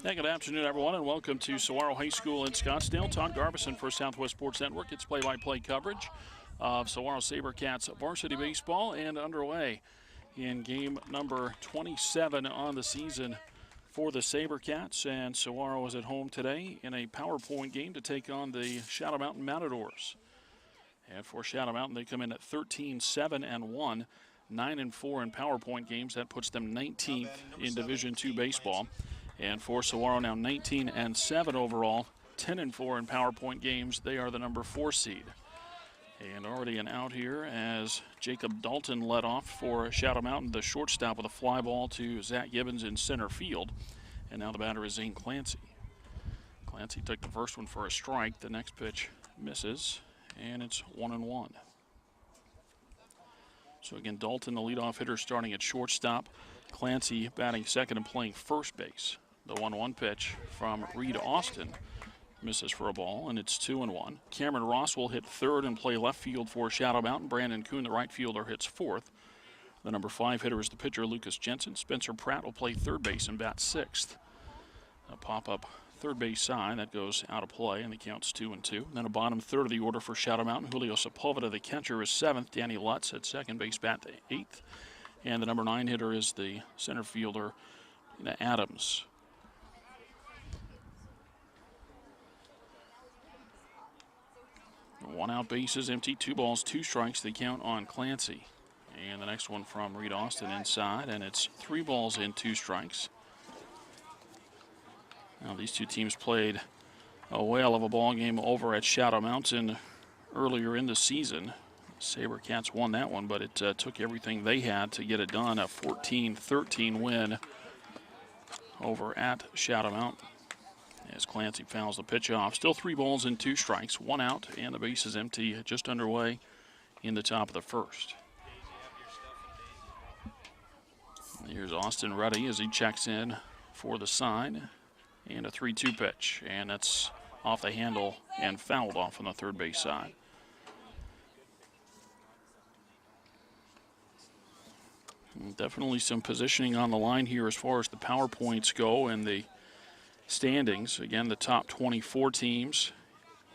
Hey, good afternoon, everyone, and welcome to Saguaro High School in Scottsdale. Todd Garbison for Southwest Sports Network. It's play-by-play coverage of Saguaro SaberCats varsity baseball and underway in game number 27 on the season for the SaberCats. And Saguaro is at home today in a PowerPoint game to take on the Shadow Mountain Matadors. And for Shadow Mountain, they come in at 13-7-1, 9-4 in PowerPoint games. That puts them 19th in Division II baseball. And for Saguaro now 19-7 overall, 10-4 in PowerPoint games. They are the number 4 seed. And already an out here as Jacob Dalton led off for Shadow Mountain, the shortstop with a fly ball to Zach Gibbons in center field. And now the batter is Zane Clancy. Clancy took the first one for a strike. The next pitch misses, and it's 1-1. So again, Dalton, the leadoff hitter, starting at shortstop. Clancy batting second and playing first base. The 1-1 pitch from Reed Austin misses for a ball, and it's 2-1. Cameron Ross will hit third and play left field for Shadow Mountain. Brandon Kuhn, the right fielder, hits fourth. The number 5 hitter is the pitcher, Lucas Jensen. Spencer Pratt will play third base and bat sixth. A pop-up third base sign that goes out of play, and the count's 2-2. Then a bottom third of the order for Shadow Mountain. Julio Sepulveda, the catcher, is seventh. Danny Lutz at second base, bat to eighth. And the number 9 hitter is the center fielder, Adams. One out, bases empty, 2 balls, 2 strikes. The count on Clancy. And the next one from Reed Austin inside, and it's 3 balls and 2 strikes. Now these two teams played a whale of a ball game over at Shadow Mountain earlier in the season. SaberCats won that one, but it took everything they had to get it done. A 14-13 win over at Shadow Mountain. As Clancy fouls the pitch off. Still 3 balls and 2 strikes, 1 out, and the base is empty, just underway in the top of the first. Here's Austin ready as he checks in for the sign. And a 3-2 pitch, and that's off the handle and fouled off on the third base side. Definitely some positioning on the line here as far as the power points go and the standings. Again, the top 24 teams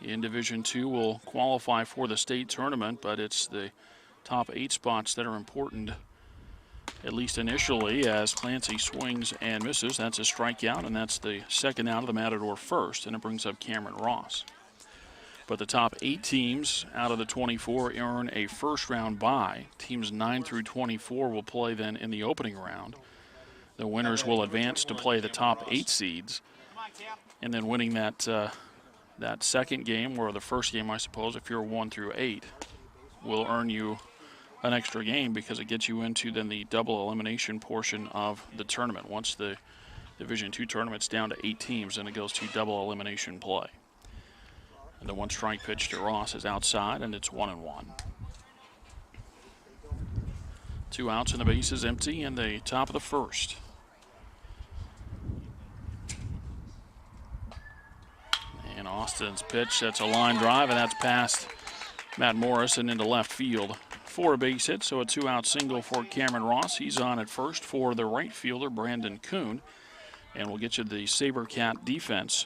in Division II will qualify for the state tournament, but it's the top 8 spots that are important, at least initially, as Clancy swings and misses. That's a strikeout, and that's the second out of the Matador first, and it brings up Cameron Ross. But the top 8 teams out of the 24 earn a first-round bye. Teams 9 through 24 will play then in the opening round. The winners will advance to play the top 8 seeds, and then winning that second game, or the first game, I suppose, if you're 1 through 8, will earn you an extra game because it gets you into then the double elimination portion of the tournament. Once the Division II tournament's down to 8 teams, and it goes to double elimination play. And the 1-strike pitch to Ross is outside, and it's 1-1. 2 outs and the base is empty in the top of the first. And Austin's pitch, that's a line drive, and that's past Matt Morrison into left field for a base hit. So a 2-out single for Cameron Ross. He's on at first for the right fielder, Brandon Kuhn. And we'll get you the SaberCat defense.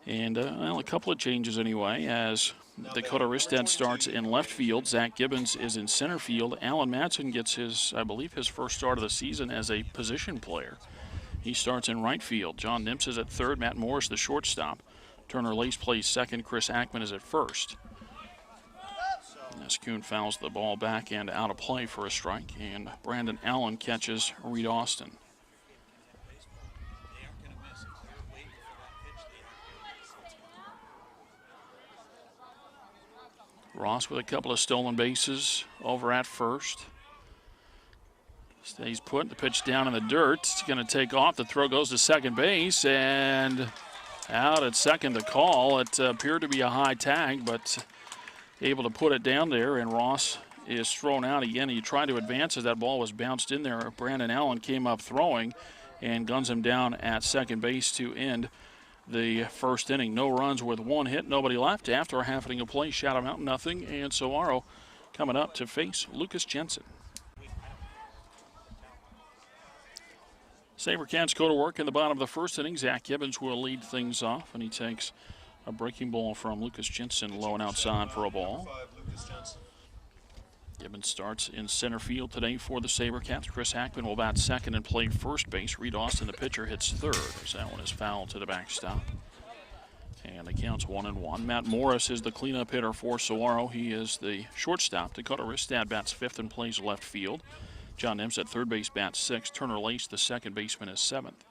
And well, a couple of changes anyway, as Dakota Risted starts in left field. Zach Gibbons is in center field. Alan Madsen gets his, I believe, his first start of the season as a position player. He starts in right field. John Nimps is at third. Matt Morris, the shortstop. Turner Lace plays second. Chris Ackman is at first. As Kuhn fouls the ball back and out of play for a strike, and Brandon Allen catches Reed Austin. Ross with a couple of stolen bases over at first. Stays put, the pitch down in the dirt. It's going to take off. The throw goes to second base, and out at second to call. It appeared to be a high tag, but able to put it down there, and Ross is thrown out again. He tried to advance as that ball was bounced in there. Brandon Allen came up throwing and guns him down at second base to end the first inning. No runs with 1 hit, nobody left after a half inning of play. Shadow Mountain nothing, and Saguaro coming up to face Lucas Jensen. SaberCats go to work in the bottom of the first inning. Zach Gibbons will lead things off, and he takes a breaking ball from Lucas Jensen low and outside for a ball. Gibbons starts in center field today for the SaberCats. Chris Hackman will bat second and play first base. Reed Austin, the pitcher, hits third as that one is fouled to the backstop. And the count's 1-1. Matt Morris is the cleanup hitter for Saguaro. He is the shortstop. Dakota Ristad bats fifth and plays left field. John Nims at third base bats sixth. Turner Lace, the second baseman, is seventh.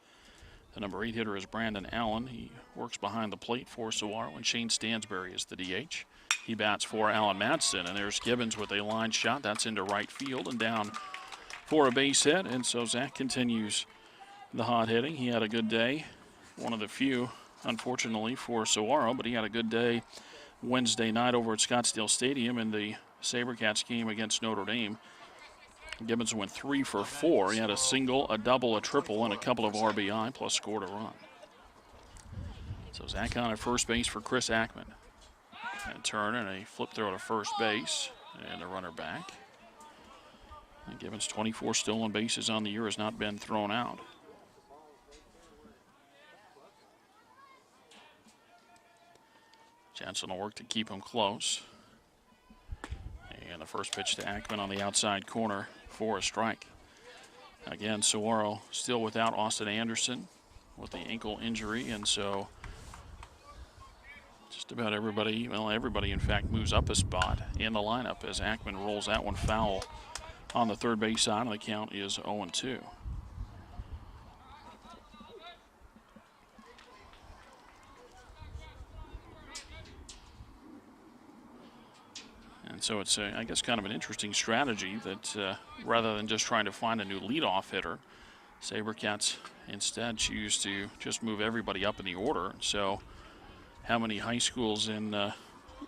The number 8 hitter is Brandon Allen. He works behind the plate for Saguaro, and Shane Stansberry is the DH. He bats for Alan Madsen, and there's Gibbons with a line shot. That's into right field and down for a base hit. And so Zach continues the hot hitting. He had a good day, one of the few, unfortunately, for Saguaro, but he had a good day Wednesday night over at Scottsdale Stadium in the SaberCats game against Notre Dame. Gibbons went 3 for 4. He had a single, a double, a triple, and a couple of RBI, plus scored a run. So Zach on at first base for Chris Ackman. And turn and a flip throw to first base, and a runner back. And Gibbons' 24 stolen bases on the year has not been thrown out. Jensen will work to keep him close. And the first pitch to Ackman on the outside corner for a strike. Again, Saguaro still without Austin Anderson with the ankle injury, and so just about everybody, well, everybody in fact, moves up a spot in the lineup as Ackman rolls that one foul on the third base side, and the count is 0-2. And so it's, I guess, kind of an interesting strategy that rather than just trying to find a new leadoff hitter, SaberCats instead choose to just move everybody up in the order. So how many high schools in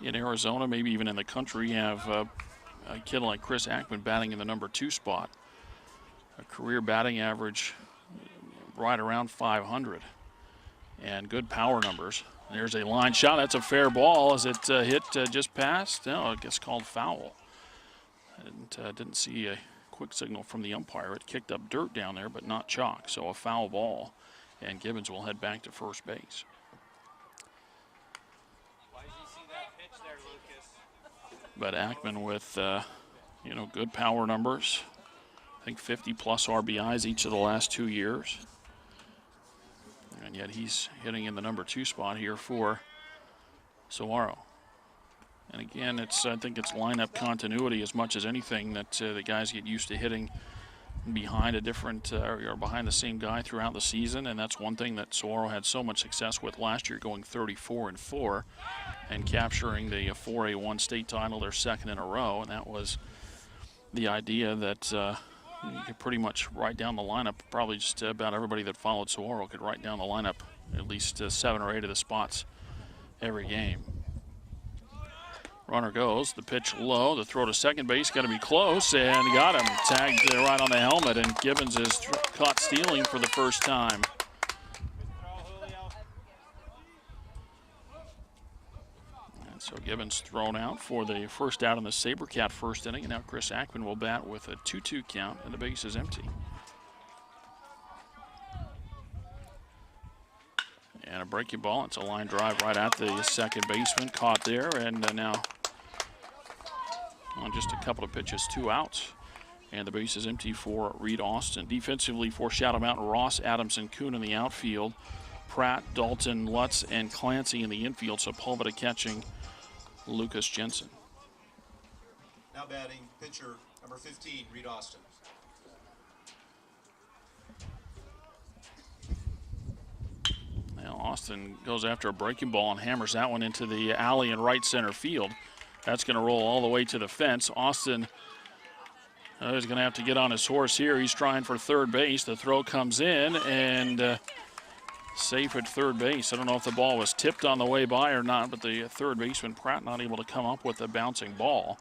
Arizona, maybe even in the country, have a kid like Chris Ackman batting in the number 2 spot? A career batting average right around 500 and good power numbers. There's a line shot. That's a fair ball as it hit just past. No, it gets called foul. And didn't see a quick signal from the umpire. It kicked up dirt down there, but not chalk. So a foul ball, and Gibbons will head back to first base. Why did you see that pitch there, Lucas? But Ackman with good power numbers. I think 50-plus RBIs each of the last 2 years. And yet he's hitting in the number 2 spot here for Saguaro. And again, I think it's lineup continuity as much as anything that the guys get used to hitting behind a different or behind the same guy throughout the season. And that's one thing that Saguaro had so much success with last year, going 34-4 and capturing the 4A1 state title, their second in a row. And that was the idea that you could pretty much write down the lineup. Probably just about everybody that followed Saguaro could write down the lineup, at least 7 or 8 of the spots every game. Runner goes, the pitch low, the throw to second base, got to be close, and got him. Tagged right on the helmet, and Gibbons is caught stealing for the first time. So Gibbons thrown out for the first out in the SaberCat first inning, and now Chris Ackman will bat with a 2-2 count, and the base is empty. And a breaking ball. It's a line drive right at the second baseman, caught there, and now on just a couple of pitches, 2 outs. And the base is empty for Reed Austin. Defensively for Shadow Mountain, Ross, Adamson, Kuhn in the outfield, Pratt, Dalton, Lutz, and Clancy in the infield. So Pulvita catching Lucas Jensen. Now batting pitcher number 15, Reed Austin. Now Austin goes after a breaking ball and hammers that one into the alley in right center field. That's going to roll all the way to the fence. Austin is going to have to get on his horse here. He's trying for third base. The throw comes in and safe at third base. I don't know if the ball was tipped on the way by or not, but the third baseman, Pratt, not able to come up with a bouncing ball.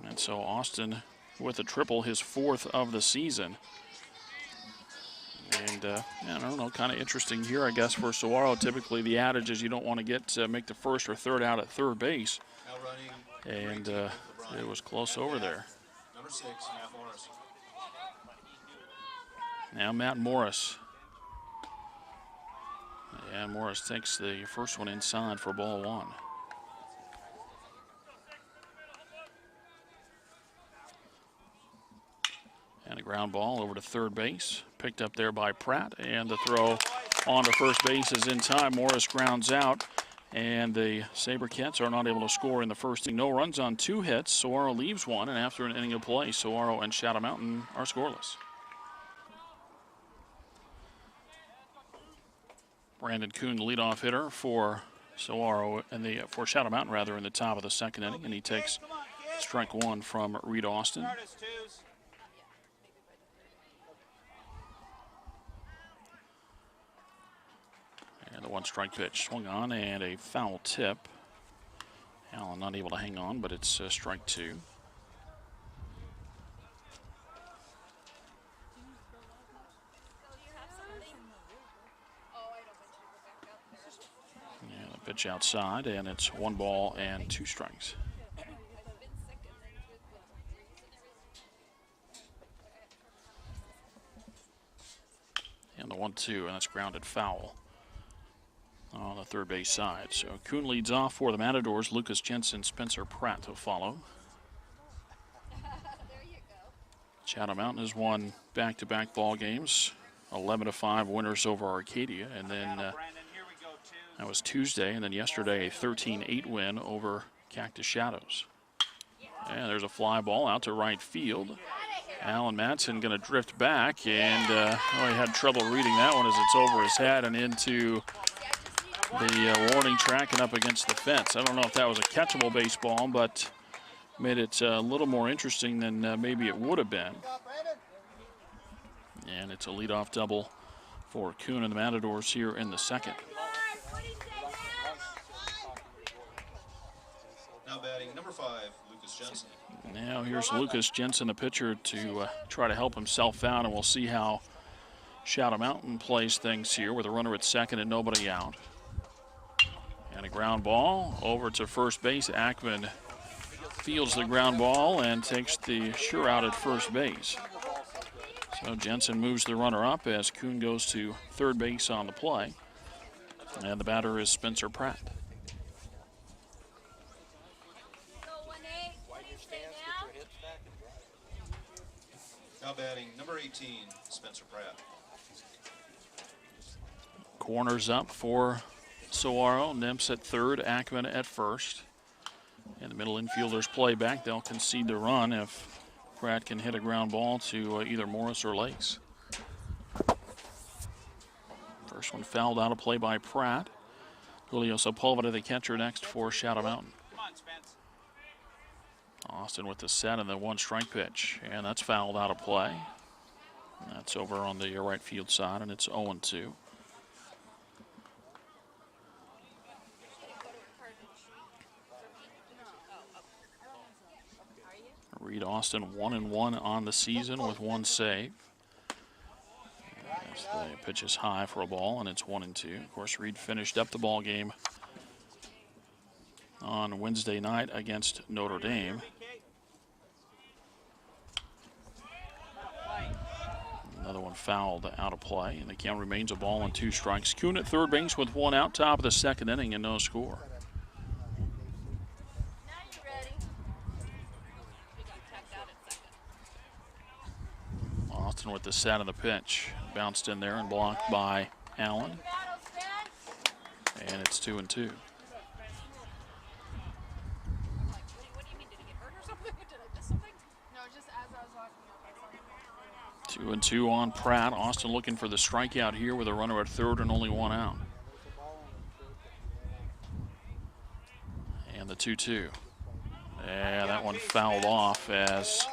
And so Austin with a triple, his 4th of the season. And I don't know, kind of interesting here, I guess, for Saguaro. Typically the adage is you don't want to make the first or third out at third base. And it was close over there. Number 6, Matt Morris. Now Matt Morris. And Morris takes the first one inside for ball one. And a ground ball over to third base. Picked up there by Pratt. And the throw on to first base is in time. Morris grounds out. And the SaberCats are not able to score in the first inning. No runs on 2 hits. Saguaro leaves one. And after an inning of play, Saguaro and Shadow Mountain are scoreless. Brandon Kuhn, the leadoff hitter for Saguaro, and for Shadow Mountain rather, in the top of the second inning, and he takes strike one from Reed Austin. And the 1-strike pitch swung on and a foul tip. Allen not able to hang on, but it's strike 2. Pitch outside, and it's 1 ball and 2 strikes. And the 1-2, and that's grounded foul on the third base side. So Kuhn leads off for the Matadors. Lucas Jensen, Spencer Pratt to follow. Shadow Mountain has won back-to-back ball games, 11-5 winners over Arcadia, and then that was Tuesday, and then yesterday a 13-8 win over Cactus Shadows. And there's a fly ball out to right field. Alan Madsen going to drift back, and he had trouble reading that one as it's over his head and into the warning track and up against the fence. I don't know if that was a catchable baseball, but made it a little more interesting than maybe it would have been. And it's a leadoff double for Kuhn and the Matadors here in the second. Now batting number 5, Lucas Jensen. Now here's Lucas Jensen, the pitcher, to try to help himself out, and we'll see how Shadow Mountain plays things here with a runner at second and nobody out. And a ground ball over to first base. Ackman fields the ground ball and takes the sure out at first base. So Jensen moves the runner up as Kuhn goes to third base on the play. And the batter is Spencer Pratt. Now batting number 18, Spencer Pratt. Corners up for Saguaro. Nimps at third, Ackman at first. And the middle infielders play back. They'll concede the run if Pratt can hit a ground ball to either Morris or Lakes. First one fouled out of play by Pratt. Julio Sepulveda, the catcher, next for Shadow Mountain. Austin with the set and the 1-strike pitch, and that's fouled out of play. That's over on the right field side, and it's 0-2. Reed Austin 1-1 on the season with 1 save. As the pitch is high for a ball, and it's 1-2. Of course, Reed finished up the ball game on Wednesday night against Notre Dame. Another one fouled out of play, and the count remains a ball and 2 strikes. Kuhn at third base with 1 out, top of the second inning, and no score. Austin with the set of the pitch. Bounced in there and blocked by Allen. And it's 2-2. 2-2 on Pratt. Austin looking for the strikeout here with a runner at third and only 1 out. And the 2-2. Yeah, that one fouled off as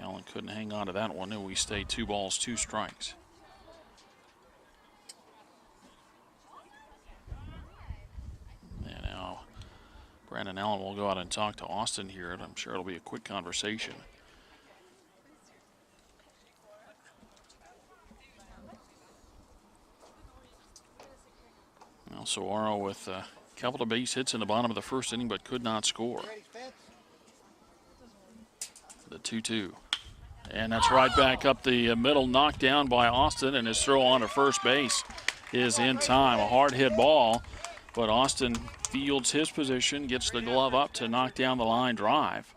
Allen couldn't hang on to that one, and we stay 2 balls, 2 strikes. And now Brandon Allen will go out and talk to Austin here, and I'm sure it'll be a quick conversation. Now Saguaro with a couple of base hits in the bottom of the first inning, but could not score. The 2-2. And that's right back up the middle, knocked down by Austin, and his throw on to first base is in time. A hard hit ball, but Austin fields his position, gets the glove up to knock down the line drive.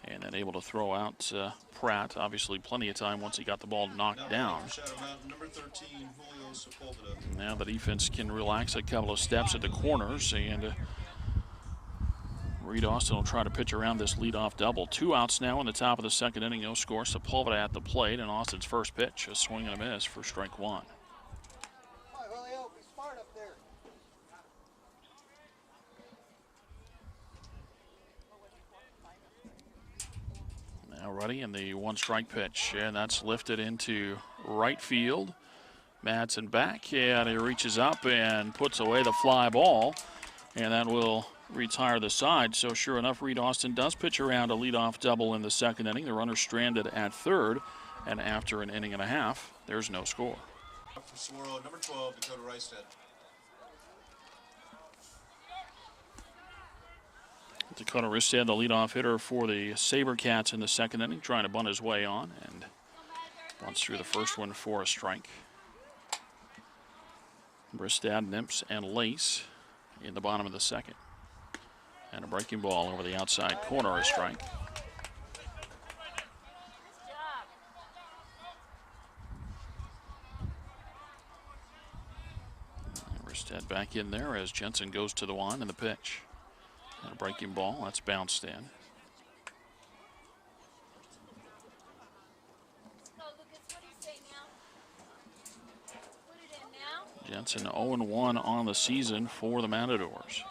And then able to throw out Pratt. Obviously plenty of time once he got the ball knocked down. Number 13, Julio Sepulveda. Now the defense can relax a couple of steps at the corners, and Reed Austin will try to pitch around this leadoff double. 2 outs now in the top of the second inning. No score. Sepulveda at the plate, and Austin's first pitch, a swing and a miss for strike one. Now ready, and the 1-strike pitch, and that's lifted into right field. Madsen back, and he reaches up and puts away the fly ball, and that will retire the side. So sure enough, Reed Austin does pitch around a leadoff double in the second inning. The runner stranded at third, and after an inning and a half, there's no score. For Saguaro, number 12, Dakota Reistead. Dakota Reistead, the leadoff hitter for the SaberCats in the second inning, trying to bunt his way on, and bunts through the first one for a strike. Reistead, Nimps, and Lace in the bottom of the second. And a breaking ball over the outside corner, a strike. Reistead back in there as Jensen goes to the line and the pitch. And a breaking ball, that's bounced in. Jensen 0-1 on the season for the Matadors.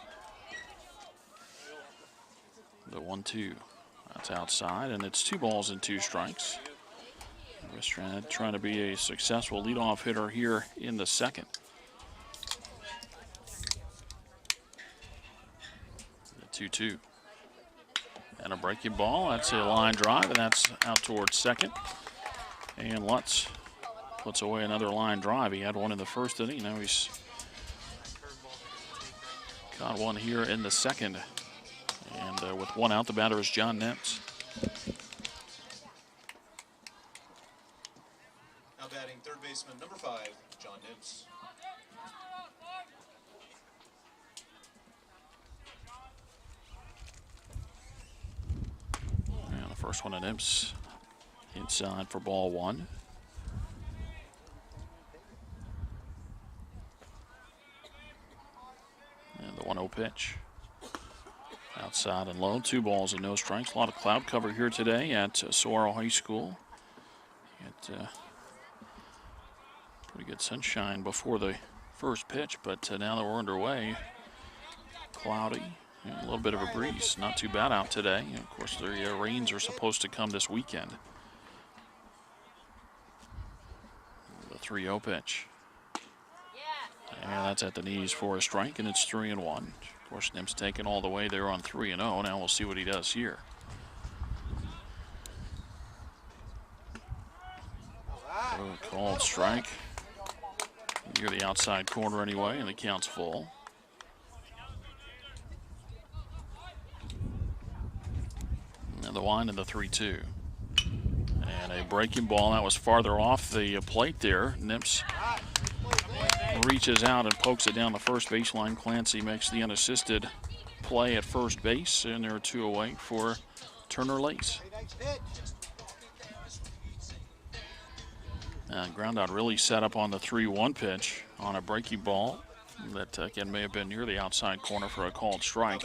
The 1-2, that's outside, and it's 2 balls and 2 strikes. Reistead trying to be a successful leadoff hitter here in the second. The 2-2. And a breaking ball, that's a line drive, and that's out towards second. And Lutz puts away another line drive. He had one in the first inning. Now he's got one here in the second. And with 1 out, the batter is John Nimps. Now batting third baseman, number 5, John Nimps. And the first one to Nimps inside for ball 1. And the 1-0 pitch. Outside and low, 2 balls and no strikes. A lot of cloud cover here today at Saguaro High School. Pretty good sunshine before the first pitch, but now that we're underway, cloudy, and a little bit of a breeze. Not too bad out today. And of course, the rains are supposed to come this weekend. The 3-0 pitch. And that's at the knees for a strike, and it's 3-1. Of course, Nimps taking all the way there on 3-0. Now we'll see what he does here. Called strike. Near the outside corner anyway, and the count's full. And the wind and the 3-2. And a breaking ball that was farther off the plate there. Nimps reaches out and pokes it down the first baseline. Clancy makes the unassisted play at first base, and there are 2 away for Turner Lace. Ground out really set up on the 3-1 pitch on a breaking ball that again may have been near the outside corner for a called strike.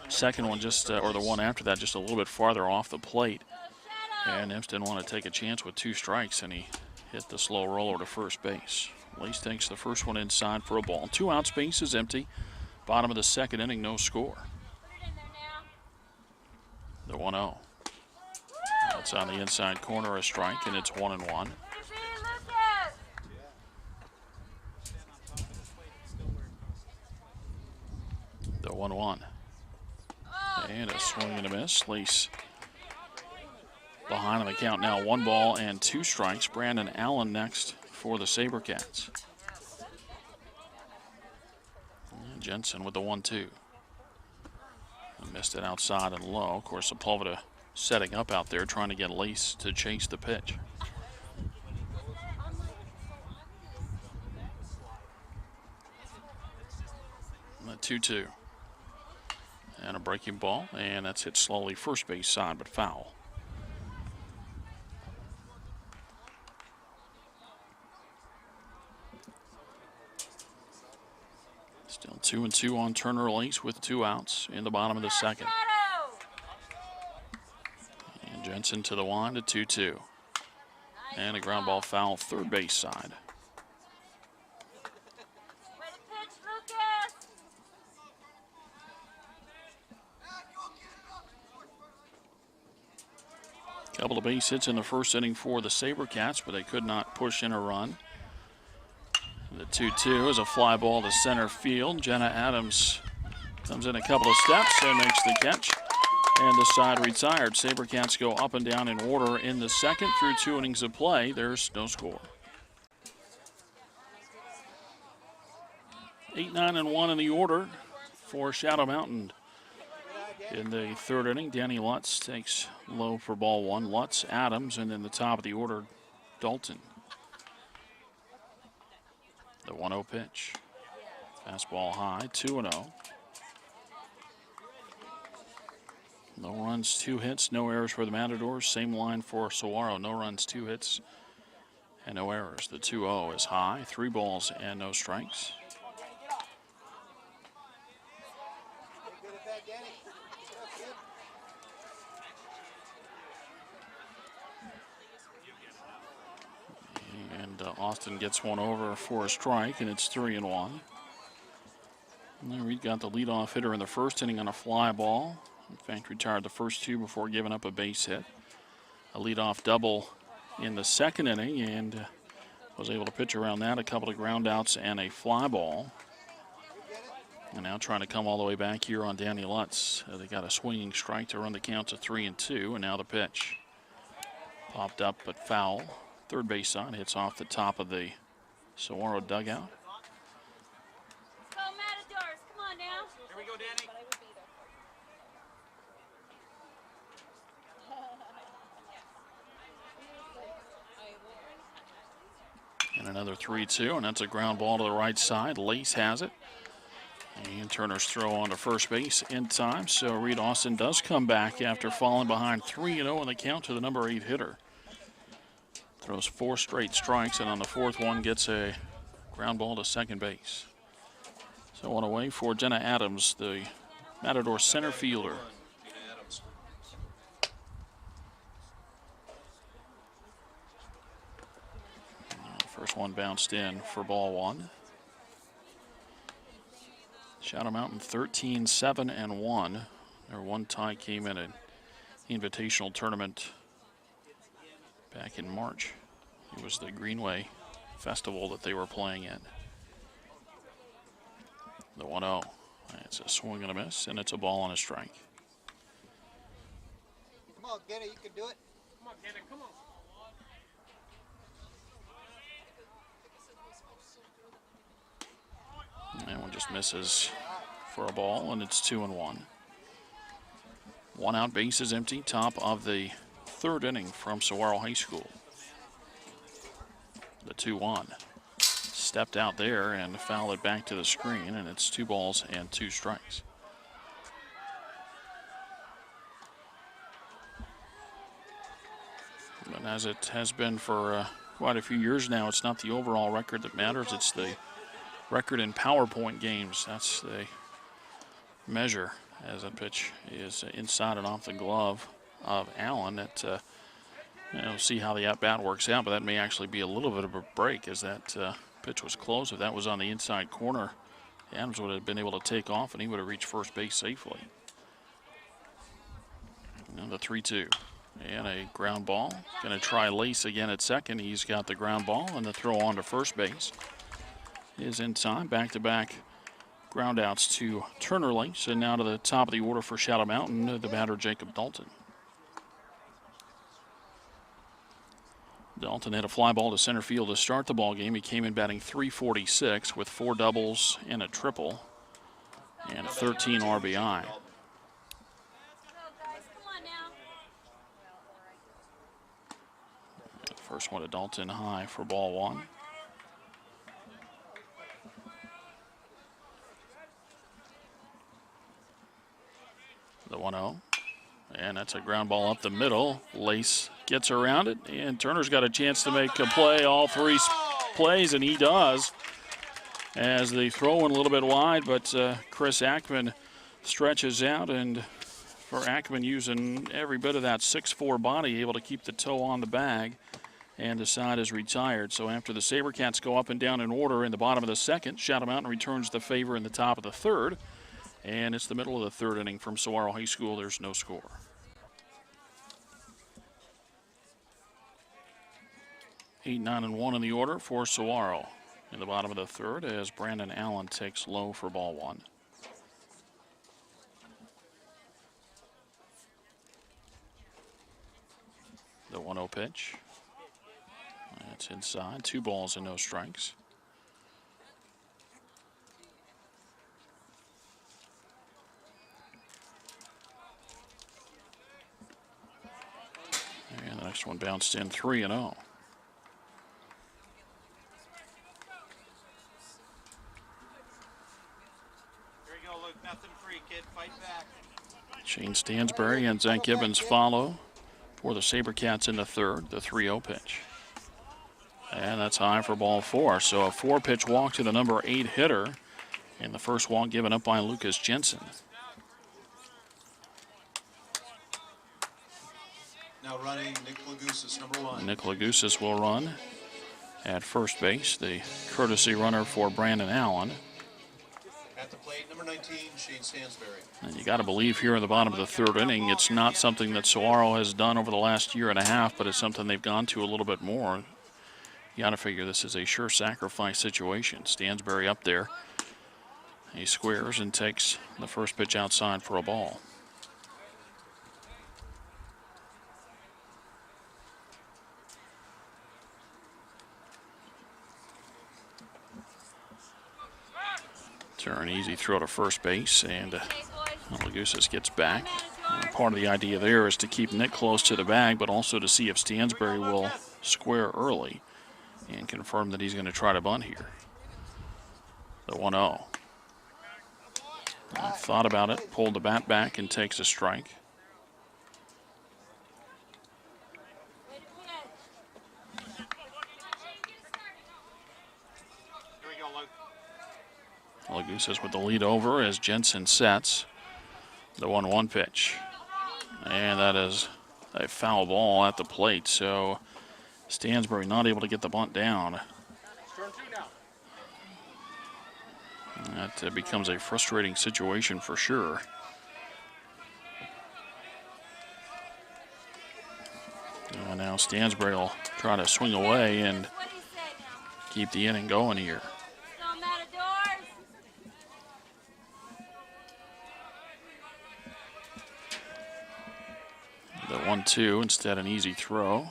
Second one just, or the one after that, just a little bit farther off the plate. And Nimps didn't want to take a chance with 2 strikes, and he hit the slow roller to first base. Lace takes the first one inside for a ball. 2 outs, base is empty. Bottom of the second inning, no score. The 1-0. That's on the inside corner, a strike, and it's 1-1. The 1-1. And a swing and a miss. Lace behind on the count now. 1 ball and 2 strikes. Brandon Allen next for the SaberCats. And Jensen with the 1-2. Missed it outside and low. Of course, Sepulveda setting up out there, trying to get Lace to chase the pitch. And a 2-2. And a breaking ball, and that's hit slowly first base side, but foul. Still 2-2 on Turner Lace with 2 outs in the bottom of the second. And Jensen to the wind at 2-2. And a ground ball foul third base side. Couple of base hits in the first inning for the SaberCats, but they could not push in a run. The 2-2 is a fly ball to center field. Jenna Adams comes in a couple of steps and makes the catch. And the side retired. SaberCats go up and down in order in the second through 2 innings of play. There's no score. 8, 9, and 1 in the order for Shadow Mountain. In the third inning, Danny Lutz takes low for ball 1. Lutz, Adams, and then the top of the order, Dalton. The 1-0 pitch. Fastball high, 2-0. No runs, 2 hits, no errors for the Matadors. Same line for Saguaro. No runs, 2 hits, and no errors. The 2-0 is high, 3 balls and no strikes. And Austin gets one over for a strike, and it's 3-1. And then Reed got the leadoff hitter in the first inning on a fly ball. In fact, retired the first 2 before giving up a base hit. A leadoff double in the second inning, and was able to pitch around that. A couple of ground outs and a fly ball. And now trying to come all the way back here on Danny Lutz. They got a swinging strike to run the count to 3-2, and now the pitch. Popped up but foul. Third base side hits off the top of the Saguaro dugout. Go Matadors, come on now. Here we go, Danny. And another 3-2, and that's a ground ball to the right side. Lace has it. And Turner's throw on to first base in time. So Reed Austin does come back after falling behind 3-0 in the count to the number 8 hitter. Throws 4 straight strikes, and on the 4th one gets a ground ball to second base. So one away for Jenna Adams, the Matador center fielder. First one bounced in for ball 1. Shadow Mountain 13-7-1. Their one tie came in an invitational tournament back in March. It was the Greenway Festival that they were playing in. The 1-0. It's a swing and a miss, and it's a ball and a strike. Come on, get it. You can do it. Come on, Danny, come on. And one just misses for a ball, and it's 2-1. 1 out, base is empty. Top of the 3rd inning from Saguaro High School. The 2-1. Stepped out there and fouled it back to the screen, and it's 2 balls and 2 strikes. But as it has been for quite a few years now, it's not the overall record that matters. It's the record in PowerPoint games. That's the measure as a pitch is inside and off the glove of Allen. That see how the at-bat works out, but that may actually be a little bit of a break as that pitch was close. If that was on the inside corner, Adams would have been able to take off and he would have reached first base safely. And the 3-2 and a ground ball. Going to try Lace again at second. He's got the ground ball, and the throw on to first base is in time. Back-to-back ground outs to Turner Lace, and now to the top of the order for Shadow Mountain, the batter Jacob Dalton. Dalton hit a fly ball to center field to start the ball game. He came in batting .346 with 4 doubles and a triple and 13 RBI. First one to Dalton, high for ball one. The 1-0. And that's a ground ball up the middle. Lace gets around it, and Turner's got a chance to make a play, all three plays, and he does. As they throw in a little bit wide, but Chris Ackman stretches out, and for Ackman using every bit of that 6'4" body, able to keep the toe on the bag, and the side is retired. So after the SaberCats go up and down in order in the bottom of the second, Shadow Mountain returns the favor in the top of the third. And it's the middle of the third inning from Saguaro High School. There's no score. Eight, 9, and 1 in the order for Saguaro in the bottom of the third as Brandon Allen takes low for ball one. The 1-0 pitch. That's inside. 2 balls and no strikes. And the next one bounced in 3-0. Here we go, Luke. Nothing free, kid. Fight back. Shane Stansbury and Zach Gibbons follow for the SaberCats in the third, the 3-0 pitch. And that's high for ball 4. So a 4-pitch walk to the number 8 hitter. And the first walk given up by Lucas Jensen. Now running, Nick Lagousas, number 1. Nick Lagousas will run at first base, the courtesy runner for Brandon Allen. At the plate, number 19, Shane Stansbury. And you got to believe here in the bottom of the third inning, it's not something that Saguaro has done over the last year and a half, but it's something they've gone to a little bit more. You got to figure this is a sure sacrifice situation. Stansbury up there. He squares and takes the first pitch outside for a ball. Turn, easy throw to first base, and Lagousas gets back. And part of the idea there is to keep Nick close to the bag, but also to see if Stansbury will square early and confirm that he's going to try to bunt here. The 1-0. Thought about it, pulled the bat back, and takes a strike. Here we go, Luke. Lagousas with the lead over as Jensen sets the 1-1 pitch. And that is a foul ball at the plate, so Stansbury not able to get the bunt down. That becomes a frustrating situation for sure. And now Stansbury will try to swing away and keep the inning going here. The 1-2, instead an easy throw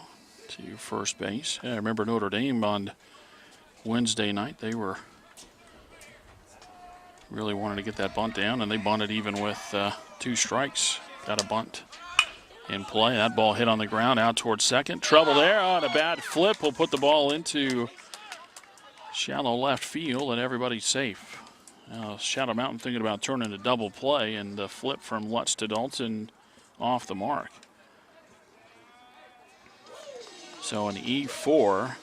to first base. I remember Notre Dame on Wednesday night, they were really wanted to get that bunt down, and they bunted even with 2 strikes. Got a bunt in play. That ball hit on the ground out towards second. Trouble there on a bad flip. Will put the ball into shallow left field, and everybody's safe. Shadow Mountain thinking about turning a double play, and the flip from Lutz to Dalton off the mark. So an E4.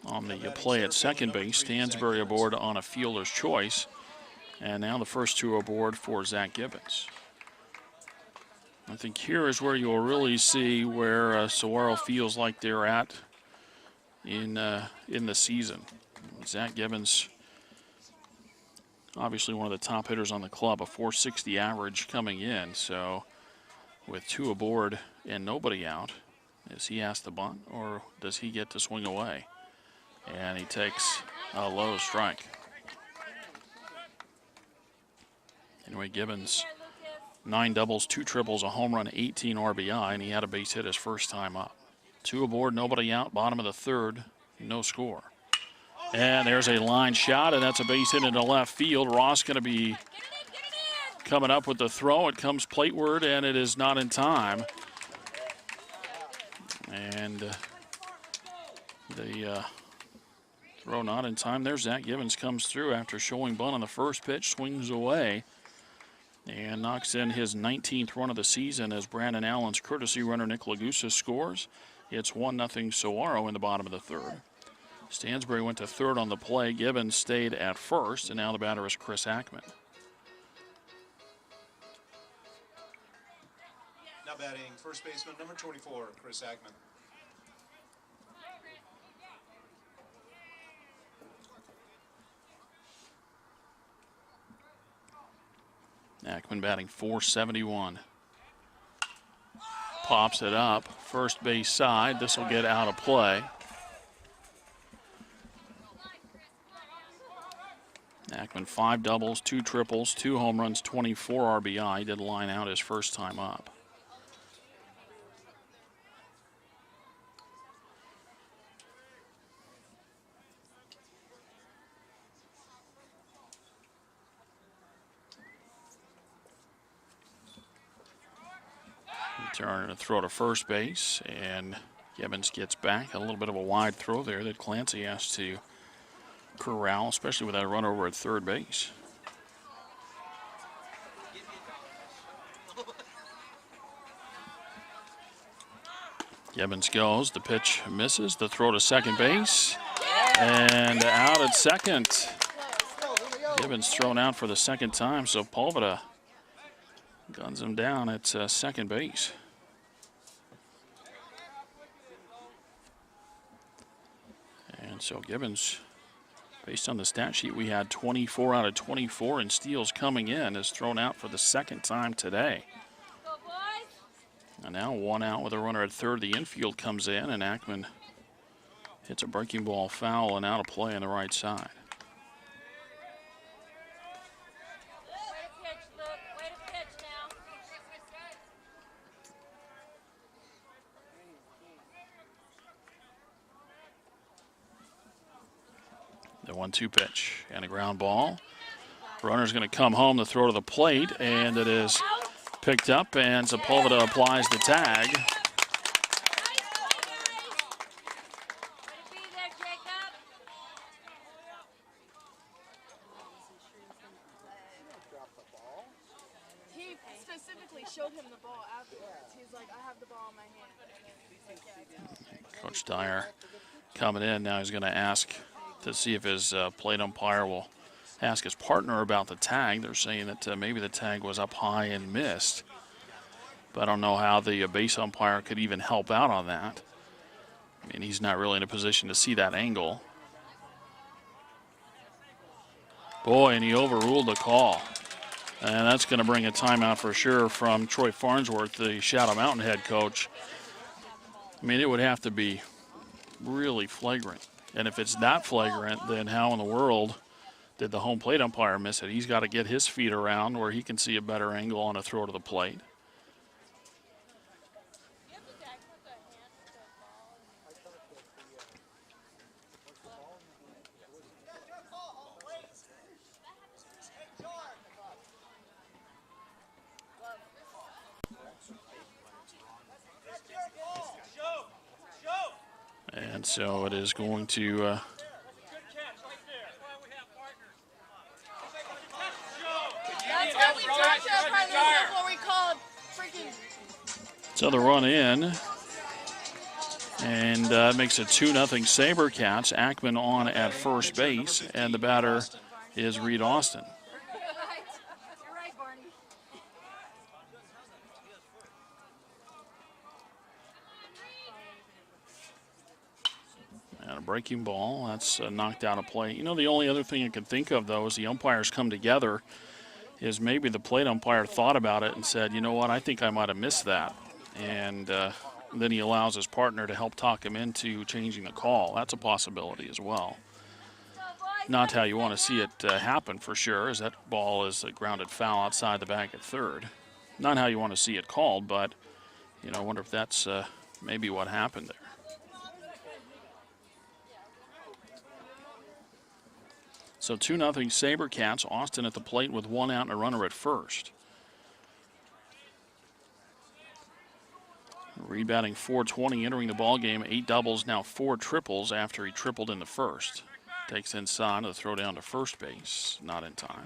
On the play at second base, Stansbury aboard on a fielder's choice. And now the first 2 aboard for Zach Gibbons. I think here is where you'll really see where Saguaro feels like they're at in the season. Zach Gibbons, obviously one of the top hitters on the club, a .460 average coming in. So with 2 aboard and nobody out, is he asked to bunt or does he get to swing away? And he takes a low strike. Anyway, Gibbons, 9 doubles, 2 triples, a home run, 18 RBI, and he had a base hit his first time up. 2 aboard, nobody out, bottom of the third, no score. And there's a line shot, and that's a base hit into left field. Ross going to be coming up with the throw. It comes plateward, and it is not in time. And the throw not in time there. Zach Gibbons comes through after showing bunt on the first pitch, swings away, and knocks in his 19th run of the season as Brandon Allen's courtesy runner Nick Lagusa scores. It's 1-0 Saguaro in the bottom of the third. Stansbury went to third on the play. Gibbons stayed at first, and now the batter is Chris Ackman. Now batting first baseman number 24, Chris Ackman. Ackman batting .471. Pops it up, first base side. This will get out of play. Ackman 5 doubles, 2 triples, 2 home runs, 24 RBI. Did line out his first time up. Turn and throw to first base, and Gibbons gets back. A little bit of a wide throw there that Clancy has to corral, especially with that run over at third base. Gibbons goes, the pitch misses, the throw to second base, and out at second. Gibbons thrown out for the second time, so Pulveda guns him down at second base. And so Gibbons, based on the stat sheet, we had 24 out of 24 in steals coming in, is thrown out for the second time today. Go, boys. And now 1 out with a runner at third. The infield comes in, and Ackman hits a breaking ball foul and out of play on the right side. Way to pitch, Luke. Way to pitch now. The 1-2 pitch and a ground ball. Runner's going to come home to throw to the plate, and it is picked up, and Sepulveda applies the tag. Way to be there, Jacob. He specifically showed him the ball afterwards. He's like, I have the ball in my hand. And then he's like, yeah, Coach Dyer coming in. Now he's going to ask to see if his plate umpire will ask his partner about the tag. They're saying that maybe the tag was up high and missed. But I don't know how the base umpire could even help out on that. I mean, he's not really in a position to see that angle. Boy, and he overruled the call. And that's going to bring a timeout for sure from Troy Farnsworth, the Shadow Mountain head coach. I mean, it would have to be really flagrant. And if it's not flagrant, then how in the world did the home plate umpire miss it? He's got to get his feet around where he can see a better angle on a throw to the plate. And so it is going to That's what we talked about before we called freaking. so the run in, and makes it 2-0 SaberCats. Ackman on at first base, and the batter is Reed Austin. You're right, Barney. And a breaking ball, that's knocked out of play. You know, the only other thing I can think of, though, is the umpires come together, is maybe the plate umpire thought about it and said, you know what, I think I might have missed that. And then he allows his partner to help talk him into changing the call. That's a possibility as well. Go, boys. Not how you want to see it happen for sure, as that ball is a grounded foul outside the bag at third. Not how you want to see it called, but, you know, I wonder if that's maybe what happened there. So 2-0 SaberCats. Austin at the plate with 1 out and a runner at first. Reed batting .420, entering the ball game. 8 doubles, now 4 triples after he tripled in the first. Takes inside to throw down to first base. Not in time.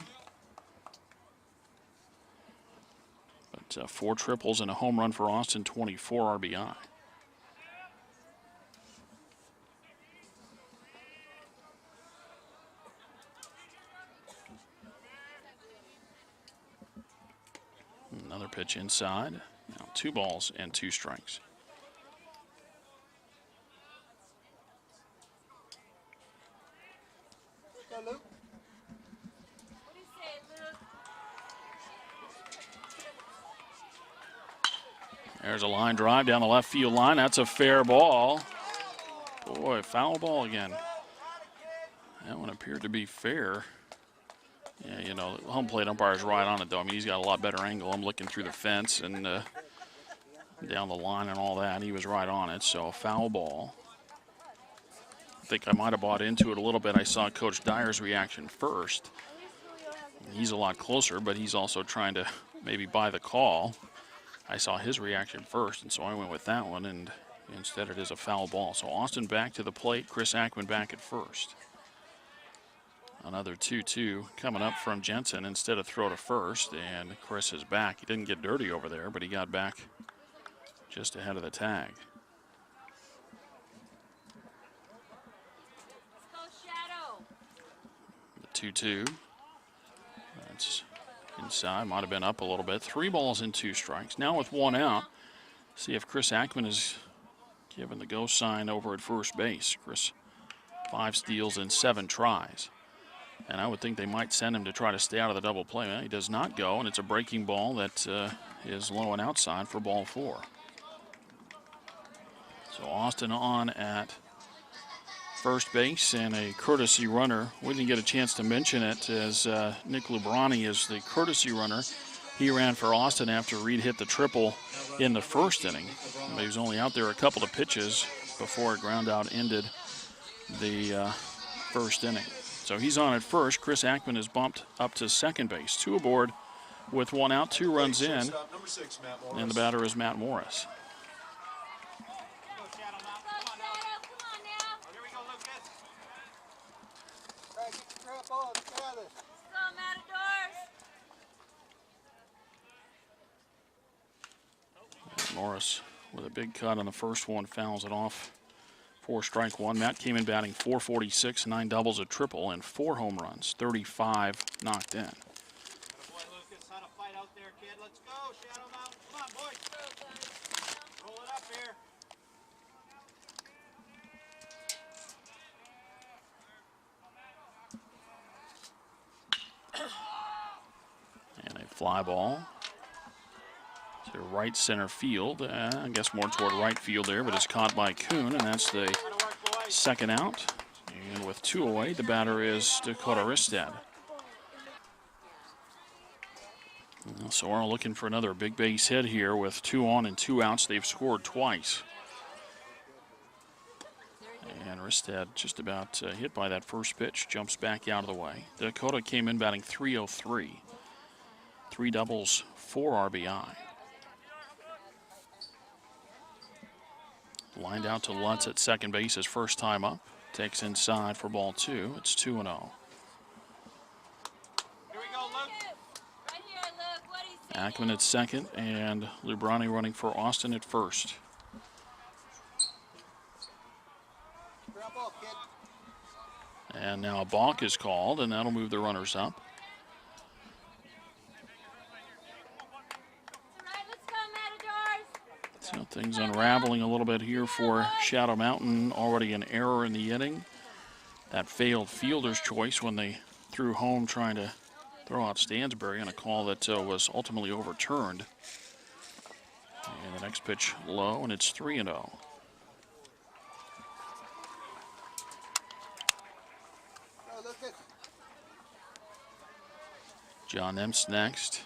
But 4 triples and a home run for Austin, 24 RBI. Another pitch inside. Now 2 balls and 2 strikes. What do you say, Luke? There's a line drive down the left field line. That's a fair ball. Boy, foul ball again. That one appeared to be fair. Yeah, you know, the home plate umpire's right on it, though. I mean, he's got a lot better angle. I'm looking through the fence and down the line and all that. He was right on it, so a foul ball. I think I might have bought into it a little bit. I saw Coach Dyer's reaction first. He's a lot closer, but he's also trying to maybe buy the call. I saw his reaction first, and so I went with that one, and instead it is a foul ball. So Austin back to the plate, Chris Ackman back at first. Another 2-2 coming up from Jensen instead of throw to first, and Chris is back. He didn't get dirty over there, but he got back just ahead of the tag. Let's go, Shadow. The 2-2. That's inside, might have been up a little bit. 3 balls and 2 strikes. Now with 1 out, see if Chris Ackman is given the go sign over at first base. Chris, 5 steals and 7 tries. And I would think they might send him to try to stay out of the double play. Well, he does not go, and it's a breaking ball that is low and outside for ball 4. So Austin on at first base, and a courtesy runner. We didn't get a chance to mention it, as Nick Lubrani is the courtesy runner. He ran for Austin after Reed hit the triple in the first inning. But he was only out there a couple of pitches before a ground out ended the first inning. So he's on at first. Chris Ackman is bumped up to second base. 2 aboard with 1 out, 2 runs in, Number 6, Matt Morris. and the batter is Matt Morris. Go, Shadow Mountain. Go, Come on now. Shadow. Come on now. Here we go, Lucas. Let's go, Matadors. Morris with a big cut on the first one, fouls it off. 4 strike 1. Matt came in batting .446, 9 doubles, a triple, and 4 home runs, 35 knocked in. Boy, Lucas, how to fight out there, kid. Let's go, Shadow Mountain. Come on, boys. Roll it up here. And a fly ball to right center field. I guess more toward right field there, but it's caught by Kuhn, and that's the Gotta work, boys. second out. And with 2 away, the batter is Dakota Ristad. So we're looking for another big base hit here with 2 on and 2 outs. They've scored twice. And Ristad just about hit by that first pitch, jumps back out of the way. Dakota came in batting .303. 3 doubles, 4 RBI. Lined out to Lutz at second base his first time up. Takes inside for ball 2. It's 2-0. Here we go, Luke. Right here, Luke. What do you say? Ackman at second, and Lubrani running for Austin at first. And now a balk is called, and that'll move the runners up. All right, let's go, Matadors. So things unraveling a little bit here for Shadow Mountain. Already an error in the inning. That failed fielder's choice when they threw home trying to throw out Stansbury on a call that was ultimately overturned. And the next pitch low, and it's 3-0. John Emps next.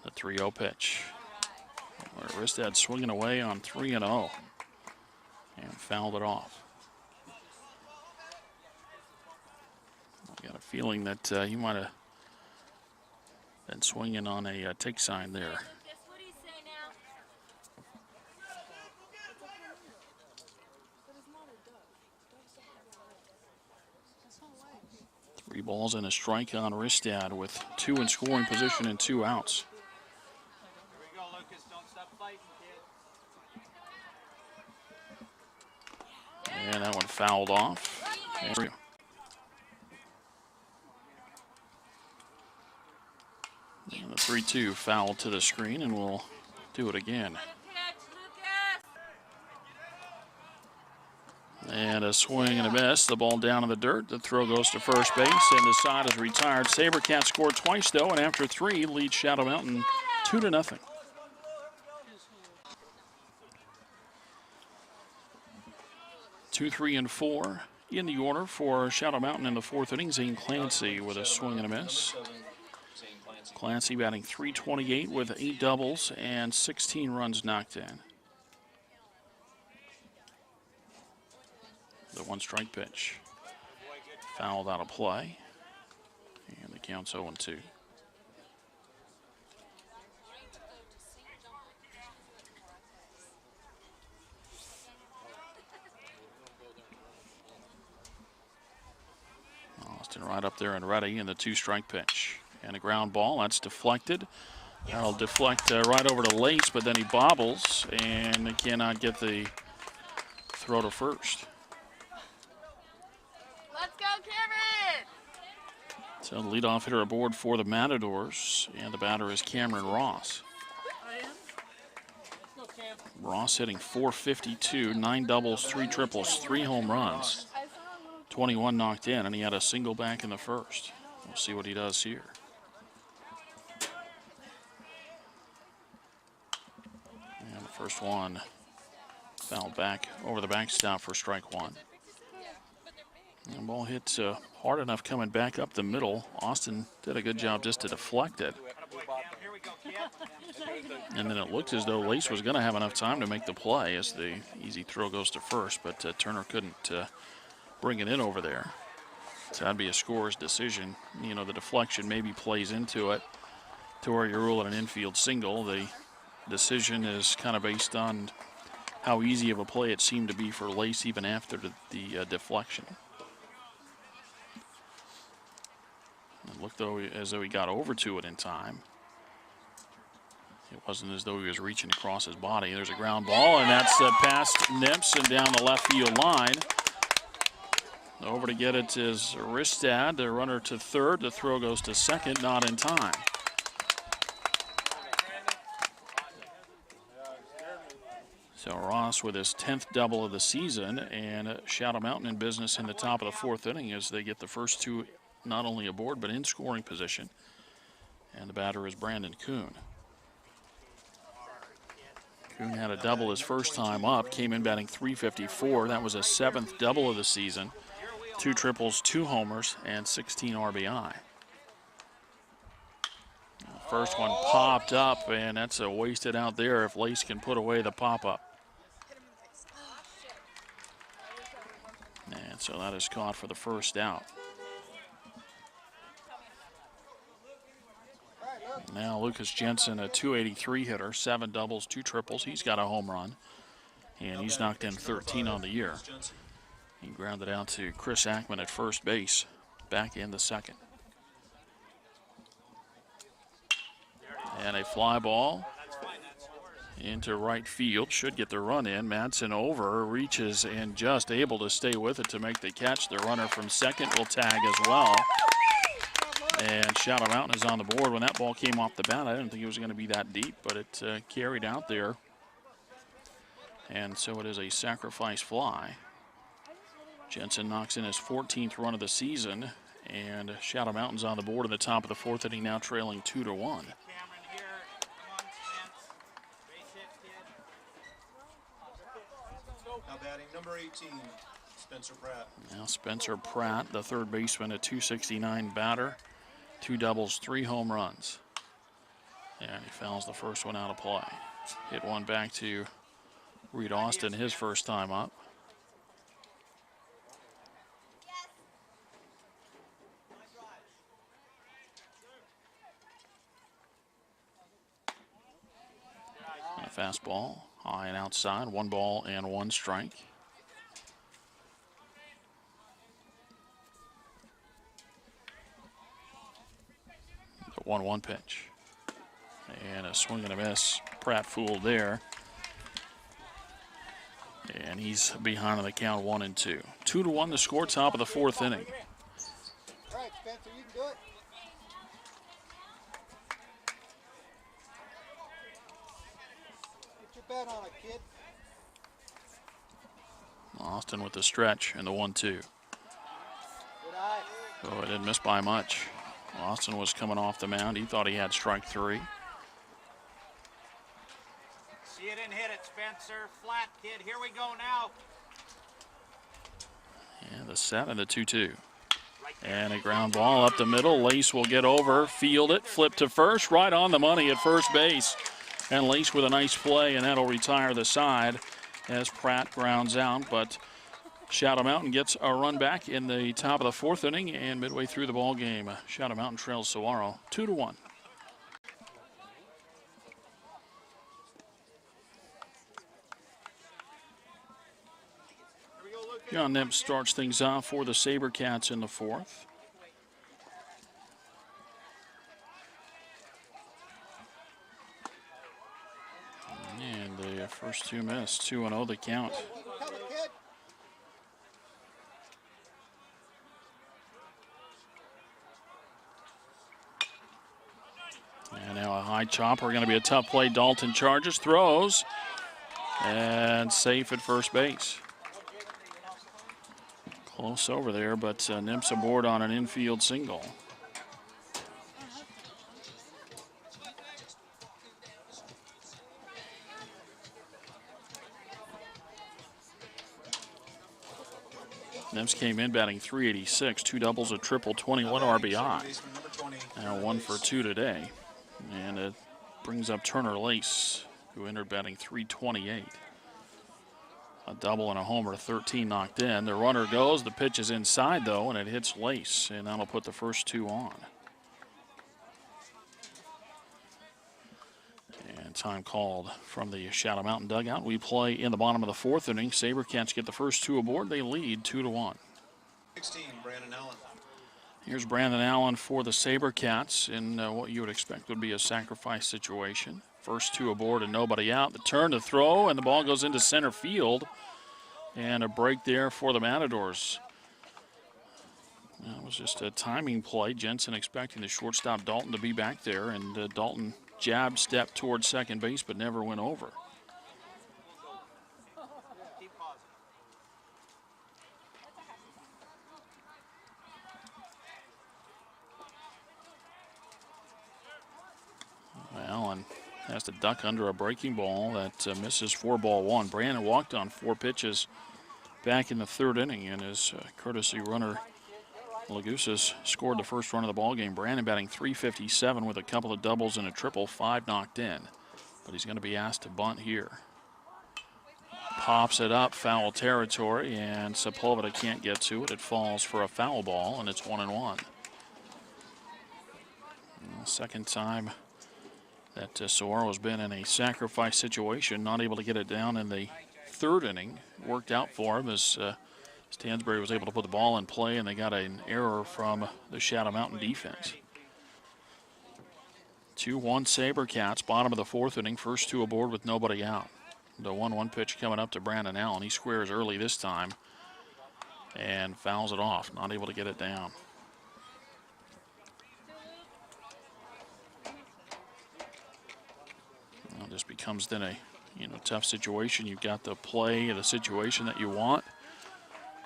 The 3-0 pitch. Ristad swinging away on 3-0. and fouled it off. I got a feeling that he might have been swinging on a take sign there. Lucas, what do you say now? But it's not a duck. Ducks don't have a leg. That's not legs. 3 balls and a strike on Ristad with 2 in scoring position and 2 outs. Here we go, Lucas. Don't stop fighting, kid. And that one fouled off. And the 3-2 fouled to the screen, and we'll do it again. Catch, Lucas. And a swing and a miss. The ball down in the dirt. The throw goes to first base, and the side is retired. SaberCats scored twice, though, and after 3, lead Shadow Mountain 2-0. Two, 3, and 4 in the order for Shadow Mountain in the 4th inning. Zane Clancy with a swing and a miss. Clancy batting .328 with 8 doubles and 16 runs knocked in. The 1-strike pitch. Fouled out of play. And the count's 0-2. Austin right up there and ready in the 2-strike pitch. And a ground ball, that's deflected. That'll deflect right over to Lace, but then he bobbles and they cannot get the throw to first. Let's go, Cameron! So the leadoff hitter aboard for the Matadors, and the batter is Cameron Ross. Ross hitting .452, 9 doubles, 3 triples, 3 home runs, 21 knocked in, and he had a single back in the first. We'll see what he does here. And the first one fouled back over the backstop for strike 1. And the ball hit hard enough coming back up the middle. Austin did a good job just to deflect it. Here we go, kid. And then it looked as though Lace was going to have enough time to make the play as the easy throw goes to first, but Turner couldn't bring it in over there. So that'd be a scorer's decision. You know, the deflection maybe plays into it to where you rule it an infield single. The decision is kind of based on how easy of a play it seemed to be for Lace even after the deflection. It looked as though he got over to it in time. It wasn't as though he was reaching across his body. There's a ground ball, and that's past Nips and down the left field line. Over to get it is Ristad, the runner to third. The throw goes to second, not in time. So Ross with his 10th double of the season, and Shadow Mountain in business in the top of the 4th inning as they get the first 2 not only aboard but in scoring position. And the batter is Brandon Kuhn. Kuhn had a double his first time up, came in batting .354. That was a 7th double of the season. 2 triples, 2 homers, and 16 RBI. The first one popped up, and that's a wasted out there if Lace can put away the pop-up. And so that is caught for the first out. Now Lucas Jensen, a .283 hitter, 7 doubles, 2 triples. He's got a home run, and he's knocked in 13 on the year. He grounded out to Chris Ackman at first base, back in the second. And a fly ball into right field, should get the run in. Madsen over, reaches and just able to stay with it to make the catch. The runner from second will tag as well. And Shadow Mountain is on the board. When that ball came off the bat, I didn't think it was going to be that deep, but it carried out there. And so it is a sacrifice fly. Jensen knocks in his 14th run of the season, and Shadow Mountain's on the board in the top of the 4th inning, now trailing 2-1. Cameron here. Come on, Spence. Base hit, kid. Now batting number 18, Spencer Pratt. Now Spencer Pratt, the third baseman, a .269 batter, 2 doubles, 3 home runs. And he fouls the first one out of play. Hit one back to Reed Austin his first time up. Fastball, high and outside, 1 ball and 1 strike. The 1-1 pitch. And a swing and a miss. Pratt fooled there. And he's behind on the count 1-2. 2-1 the score, top of the 4th inning. All right, Spencer, you can do it. Get your bet on it, kid. Austin with the stretch and the 1-2. Good eye. Oh, it didn't miss by much. Austin was coming off the mound. He thought he had strike 3. See it and hit it, Spencer. Flat, kid. Here we go now. And the set and the 2-2. And a ground ball up the middle. Lace will get over, field it, flip to first, right on the money at first base. And Lace with a nice play, and that'll retire the side as Pratt grounds out. But Shadow Mountain gets a run back in the top of the 4th inning, and midway through the ball game, Shadow Mountain trails Saguaro 2-1. John Nips starts things off for the SaberCats in the 4th. And the first 2 missed. 2-0 the count. Come it, kid. And now a high chopper, going to be a tough play. Dalton charges, throws, and safe at first base. Close over there, but Nips aboard on an infield single. Nips came in batting .386, 2 doubles, a triple, 21 RBI. Baseman number 20. Now 1 for 2 today. And it brings up Turner Lace, who entered batting .328. A double and a homer, 13 knocked in. The runner goes, the pitch is inside though, and it hits Lace, and that'll put the first 2 on. And time called from the Shadow Mountain dugout. We play in the bottom of the 4th inning. SaberCats get the first 2 aboard. They lead 2-1. 16, Brandon Allen. Here's Brandon Allen for the SaberCats in what you would expect would be a sacrifice situation. First 2 aboard and nobody out. The turn to throw, and the ball goes into center field. And a break there for the Matadors. That was just a timing play. Jensen expecting the shortstop Dalton to be back there, and Dalton jab stepped towards second base but never went over. Allen has to duck under a breaking ball that misses 4-1. Brandon walked on 4 pitches back in the 3rd inning, and his courtesy runner Lagusas scored the first run of the ball game. Brandon batting .357 with a couple of doubles and a triple, 5 knocked in. But he's going to be asked to bunt here. Pops it up, foul territory, and Sepulveda can't get to it. It falls for a foul ball, and it's 1-1. Second time that Saguaro has been in a sacrifice situation, not able to get it down in the 3rd inning. Worked out for him as Stansbury was able to put the ball in play, and they got an error from the Shadow Mountain defense. 2-1 SaberCats, bottom of the 4th inning, first 2 aboard with nobody out. The 1-1 pitch coming up to Brandon Allen. He squares early this time and fouls it off, not able to get it down. Well, this becomes then a tough situation. You've got the play and the situation that you want,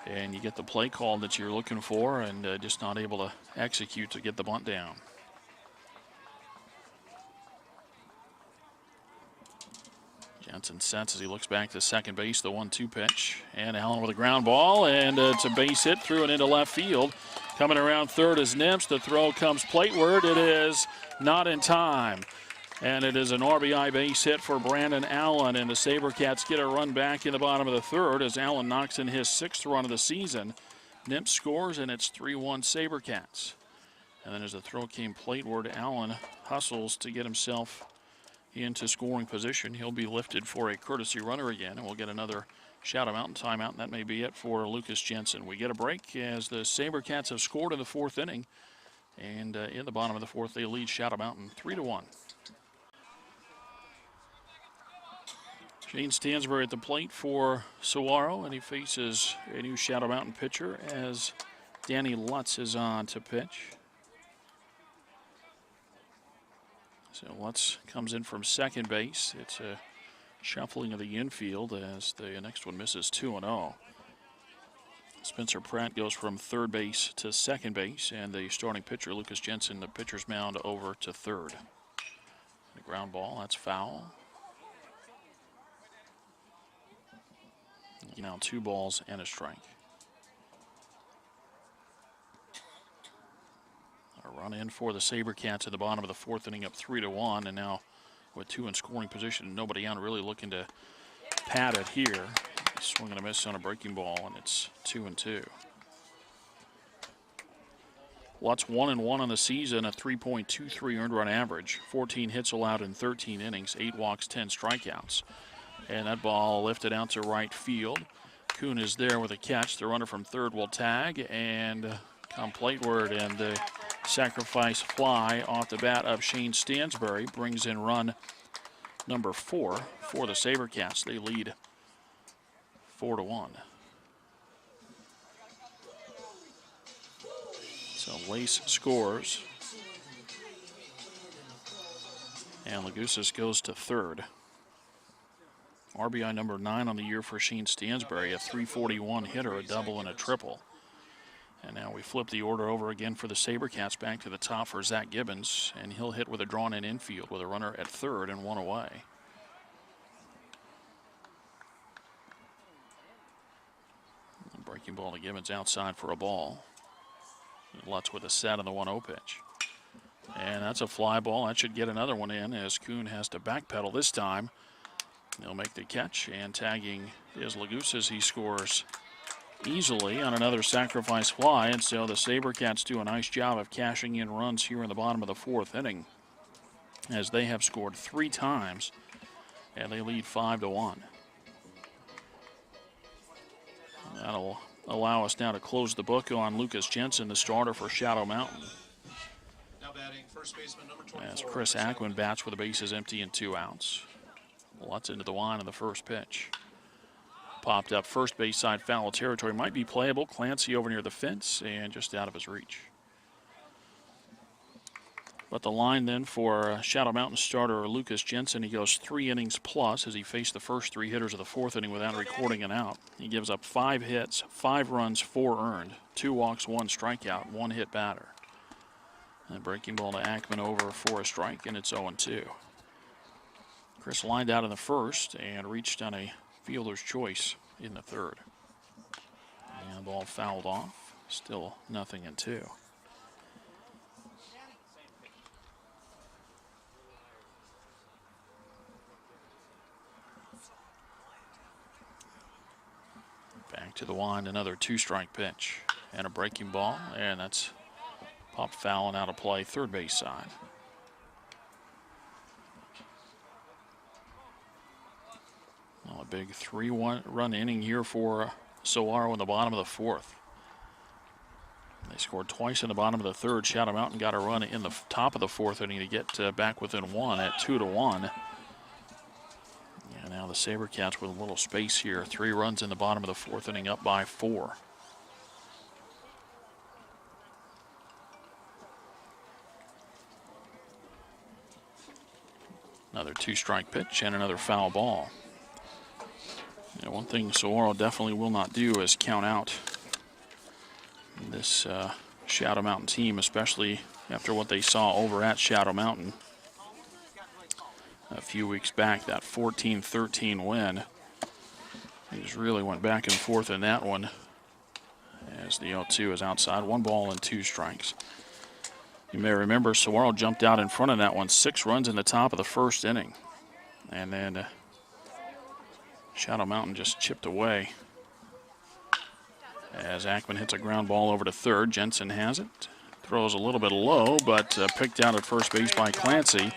and you get the play call that you're looking for, and just not able to execute to get the bunt down. Jensen sets as he looks back to second base, the 1-2 pitch. And Allen with a ground ball, and it's a base hit through and into left field. Coming around third is Nips. The throw comes plateward. It is not in time. And it is an RBI base hit for Brandon Allen, and the SaberCats get a run back in the bottom of the 3rd as Allen knocks in his 6th run of the season. Nips scores, and it's 3-1 SaberCats. And then as the throw came plateward, Allen hustles to get himself into scoring position. He'll be lifted for a courtesy runner again, and we'll get another Shadow Mountain timeout, and that may be it for Lucas Jensen. We get a break as the SaberCats have scored in the fourth inning, and in the bottom of the fourth, they lead Shadow Mountain 3-1. Shane Stansbury at the plate for Saguaro, and he faces a new Shadow Mountain pitcher as Danny Lutz is on to pitch. So Lutz comes in from second base. It's a shuffling of the infield as the next one misses 2-0. Spencer Pratt goes from third base to second base, and the starting pitcher, Lucas Jensen, the pitcher's mound over to third. The ground ball, that's foul. Now 2 balls and a strike. A run in for the SaberCats at the bottom of the fourth inning, up 3-1, and now with 2 in scoring position, nobody out, really looking to pad it here. Swing and a miss on a breaking ball, and it's 2-2. Lutz 1-1 on the season, a 3.23 earned run average, 14 hits allowed in 13 innings, 8 walks, 10 strikeouts. And that ball lifted out to right field. Kuhn is there with a catch. The runner from third will tag and come plateward, and the sacrifice fly off the bat of Shane Stansbury brings in run number 4 for the SaberCats. They lead 4-1. So Lace scores, and Lagusis goes to third. RBI number 9 on the year for Shane Stansbury, a .341 hitter, a double and a triple. And now we flip the order over again for the SaberCats, back to the top for Zach Gibbons, and he'll hit with a drawn-in infield with a runner at third and 1 away. Breaking ball to Gibbons outside for a ball. Lutz with a set on the 1-0 pitch. And that's a fly ball. That should get another one in as Kuhn has to backpedal this time. He'll make the catch, and tagging is Lagusis. He scores easily on another sacrifice fly, and so the SaberCats do a nice job of cashing in runs here in the bottom of the fourth inning, as they have scored 3 times, and they lead 5-1. That'll allow us now to close the book on Lucas Jensen, the starter for Shadow Mountain. Now batting first baseman number 24. As Chris Ackman bats with the bases empty and 2 outs. Lutz into the line on the first pitch. Popped up first base side, foul territory. Might be playable. Clancy over near the fence and just out of his reach. But the line then for Shadow Mountain starter Lucas Jensen, he goes 3 innings plus as he faced the first 3 hitters of the fourth inning without recording an out. He gives up 5 hits, 5 runs, 4 earned, 2 walks, 1 strikeout, 1 hit batter. And breaking ball to Ackman over for a strike, and it's 0-2. Chris lined out in the first and reached on a fielder's choice in the third. And the ball fouled off. Still 0-2. Back to the wind, another 2-strike pitch. And a breaking ball, and that's popped foul and out of play, third base side. Well, a big 3-run inning here for Saguaro in the bottom of the fourth. They scored twice in the bottom of the third. Shadow Mountain got a run in the top of the fourth inning to get back within 1 at 2-1. And now the SaberCats with a little space here. 3 runs in the bottom of the fourth inning, up by 4. Another 2-strike pitch and another foul ball. You know, one thing Saguaro definitely will not do is count out this Shadow Mountain team, especially after what they saw over at Shadow Mountain a few weeks back, that 14-13 win. They just really went back and forth in that one as the 0-2 is outside. 1 ball and 2 strikes. You may remember Saguaro jumped out in front of that one, 6 runs in the top of the first inning. And then Shadow Mountain just chipped away as Ackman hits a ground ball over to third. Jensen has it. Throws a little bit low, but picked out at first base by Clancy.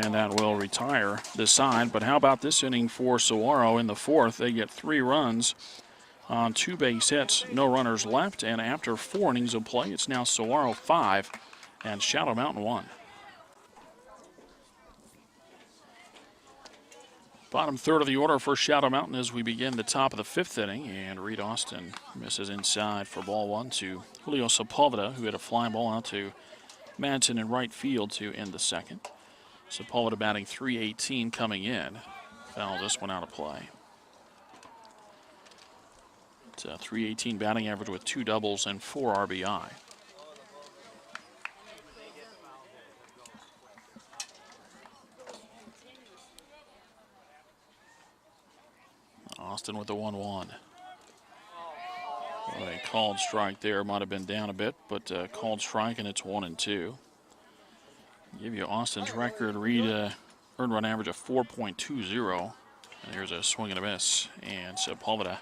And that will retire this side. But how about this inning for Saguaro in the fourth? They get 3 runs on 2 base hits, no runners left. And after 4 innings of play, it's now Saguaro 5 and Shadow Mountain 1. Bottom third of the order for Shadow Mountain as we begin the top of the 5th inning. And Reed Austin misses inside for ball 1 to Julio Sepulveda, who hit a fly ball out to Madsen in right field to end the second. Sepulveda batting .318 coming in. Fouls this one out of play. It's a .318 batting average with 2 doubles and 4 RBI. Austin with the 1-1. Well, a called strike there. Might have been down a bit, but called strike, and it's 1-2. Give you Austin's record. Reed earned run average of 4.20. And here's a swing and a miss. And Sepulveda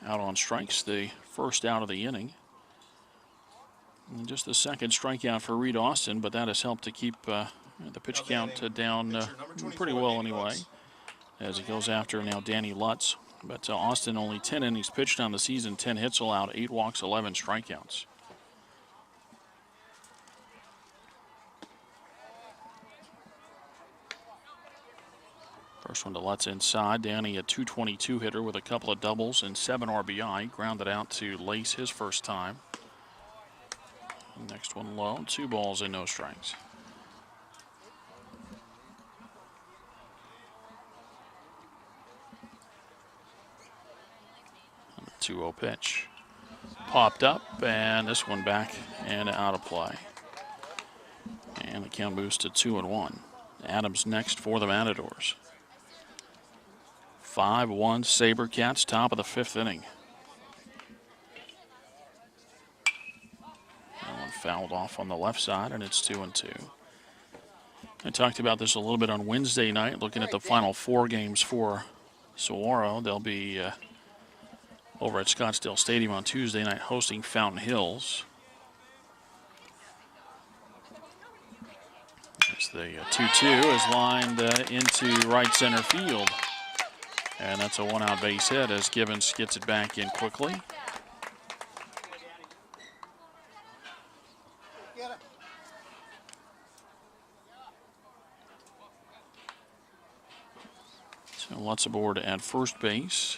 out on strikes, the first out of the inning. And just the second strikeout for Reed Austin, but that has helped to keep the pitch count down pretty well anyway, as he goes after now Danny Lutz. But Austin only 10 innings pitched on the season, 10 hits allowed, 8 walks, 11 strikeouts. First one to Lutz inside. Danny, a .222 hitter with a couple of doubles and 7 RBI. Grounded out to Lace his first time. Next one low, 2 balls and no strikes. And the 2-0 pitch. Popped up, and this one back and out of play. And the count moves to 2-1. Adams next for the Matadors. 5-1 SaberCats, top of the 5th inning. That one fouled off on the left side, and it's 2-2. I talked about this a little bit on Wednesday night, looking at the final 4 games for Saguaro. They'll be over at Scottsdale Stadium on Tuesday night hosting Fountain Hills. As the 2-2 is lined into right center field. And that's a 1-out base hit as Gibbons gets it back in quickly. So Lutz aboard at first base.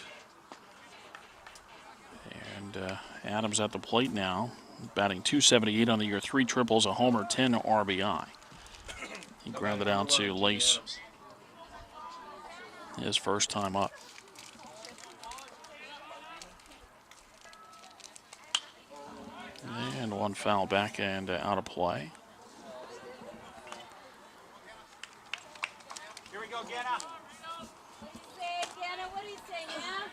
And Adams at the plate now, batting .278 on the year, 3 triples, a homer, 10 RBI. He grounded out to Lace his first time up. And one foul back and out of play. Here we go, Ganna. Say it, Ganna. What do you say now?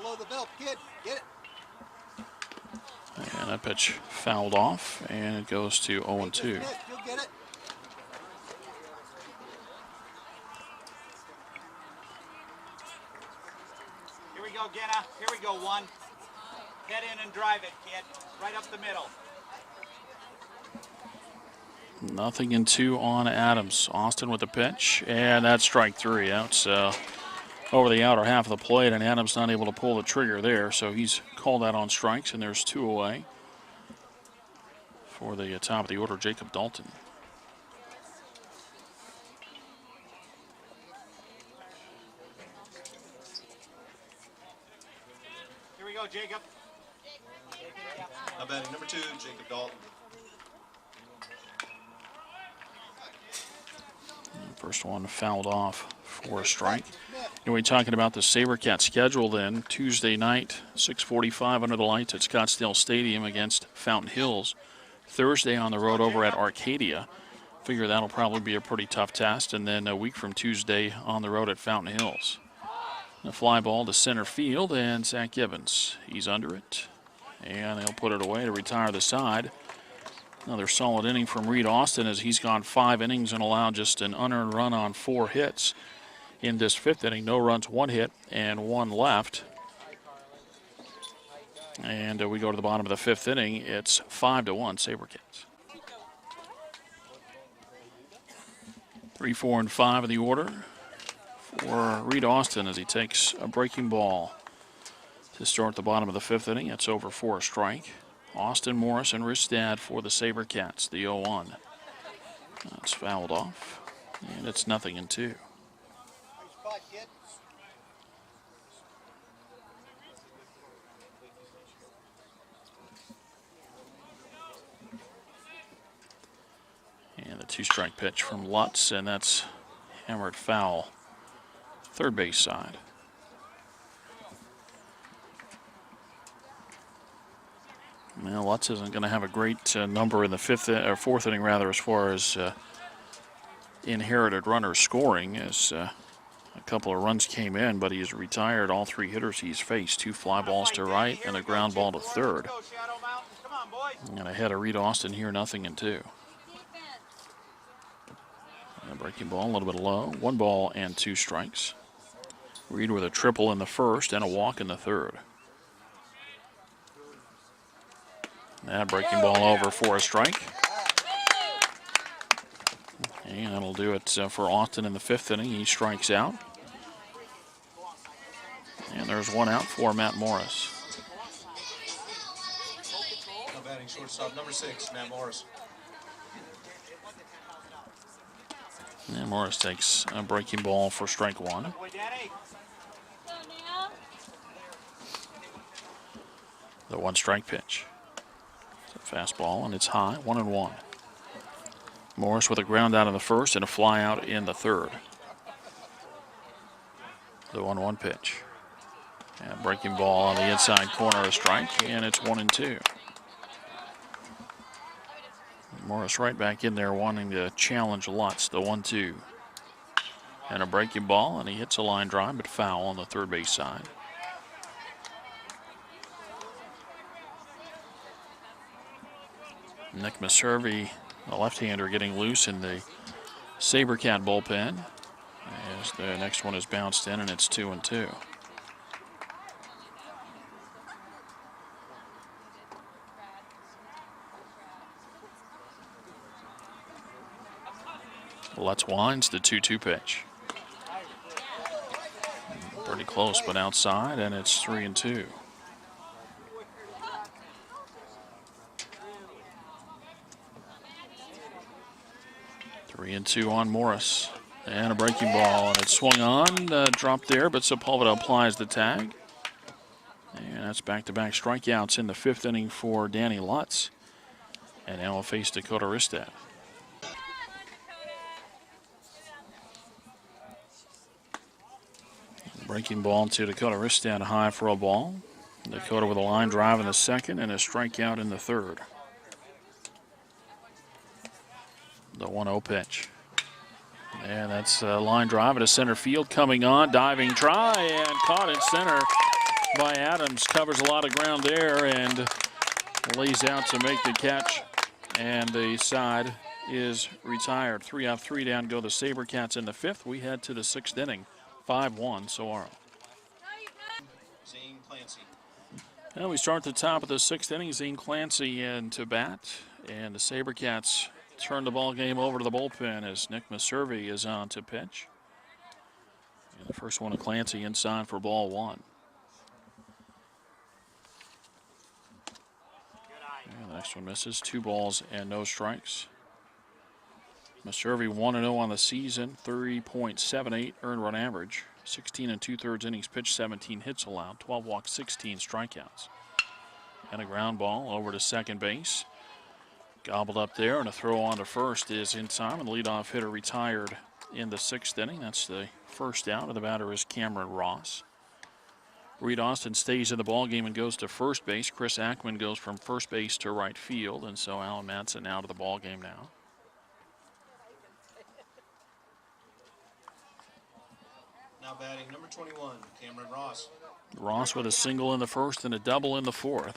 Below the belt, kid. Get it. And that pitch fouled off, and it goes to 0-2. You'll get it. Here we go, Ganna. Here we go, 1. Head in and drive it, kid. Right up the middle. Nothing in 2 on Adams. Austin with the pitch, and that's strike 3. That's over the outer half of the plate, and Adams not able to pull the trigger there, so he's called out on strikes, and there's 2 away for the top of the order, Jacob Dalton. Here we go, Jacob. Now batting number 2, Jacob Dalton. First one fouled off for a strike. And we're talking about the SaberCat schedule then. Tuesday night, 6:45 under the lights at Scottsdale Stadium against Fountain Hills. Thursday on the road over at Arcadia. Figure that'll probably be a pretty tough test. And then a week from Tuesday on the road at Fountain Hills. A fly ball to center field, and Zach Gibbons. He's under it. And they'll put it away to retire the side. Another solid inning from Reed Austin as he's gone 5 innings and allowed just an unearned run on 4 hits. In this 5th inning, no runs, 1 hit, and 1 left. And we go to the bottom of the 5th inning. It's 5-1 SaberCats. 3, 4, and 5 in the order for Reed Austin as he takes a breaking ball to start the bottom of the 5th inning. It's over for a strike. Austin, Morris, and Ristad for the SaberCats. The 0-1. That's fouled off, and it's 0-2. And the 2-strike pitch from Lutz, and that's hammered foul, third base side. Well, Lutz isn't going to have a great number in the 4th inning, rather, as far as inherited runners scoring, as a couple of runs came in, but he's retired all 3 hitters he's faced. 2 fly balls to right and a ground ball to third. And ahead of Reed Austin here, 0-2. And a breaking ball, a little bit low. 1 ball and 2 strikes. Reed with a triple in the 1st and a walk in the 3rd. That breaking ball over for a strike. And that'll do it for Austin in the 5th inning. He strikes out. And there's 1 out for Matt Morris. Now batting shortstop number 6, Matt Morris. And Morris takes a breaking ball for strike 1. The 1-strike pitch. It's a fastball, and it's high, 1-1. Morris with a ground out in the 1st and a fly out in the 3rd. The 1-1 pitch. And breaking ball on the inside corner, a strike, and it's 1-2. Morris right back in there wanting to challenge Lutz, the 1-2. And a breaking ball, and he hits a line drive, but foul on the third base side. Nick Maservi, the left-hander, getting loose in the SaberCat bullpen. As the next one is bounced in, and it's 2-2. Lutz winds the 2-2 pitch. Pretty close, but outside, and it's 3-2. Three and 2 on Morris. And a breaking ball, and it's swung on, dropped there, but Sepulveda applies the tag. And that's back-to-back strikeouts in the 5th inning for Danny Lutz. And now we'll face Dakota Ristad. Breaking ball to Dakota Ristad, high for a ball. Dakota with a line drive in the 2nd and a strikeout in the 3rd. The 1-0 pitch. And that's a line drive into center field, coming on, diving try, and caught in center by Adams. Covers a lot of ground there and lays out to make the catch. And the side is retired. 3 out, 3 down go the SaberCats in the 5th. We head to the 6th inning. 5-1 Saguaro. Zane Clancy. Well, we start at the top of the 6th inning. Zane Clancy in to bat, and the SaberCats turn the ball game over to the bullpen as Nick Maservi is on to pitch. And the first one of Clancy inside for ball 1. And the next one misses. 2 balls and no strikes. Maservi 1-0 on the season, 3.78 earned run average, 16 2/3 innings pitched, 17 hits allowed, 12 walks, 16 strikeouts. And a ground ball over to second base. Gobbled up there, and a throw on to first is in time, and the leadoff hitter retired in the 6th inning. That's the first out, and the batter is Cameron Ross. Reed Austin stays in the ballgame and goes to first base. Chris Ackman goes from first base to right field, and so Alan Madsen out of the ballgame now. Now batting number 21, Cameron Ross. Ross with a single in the 1st and a double in the 4th.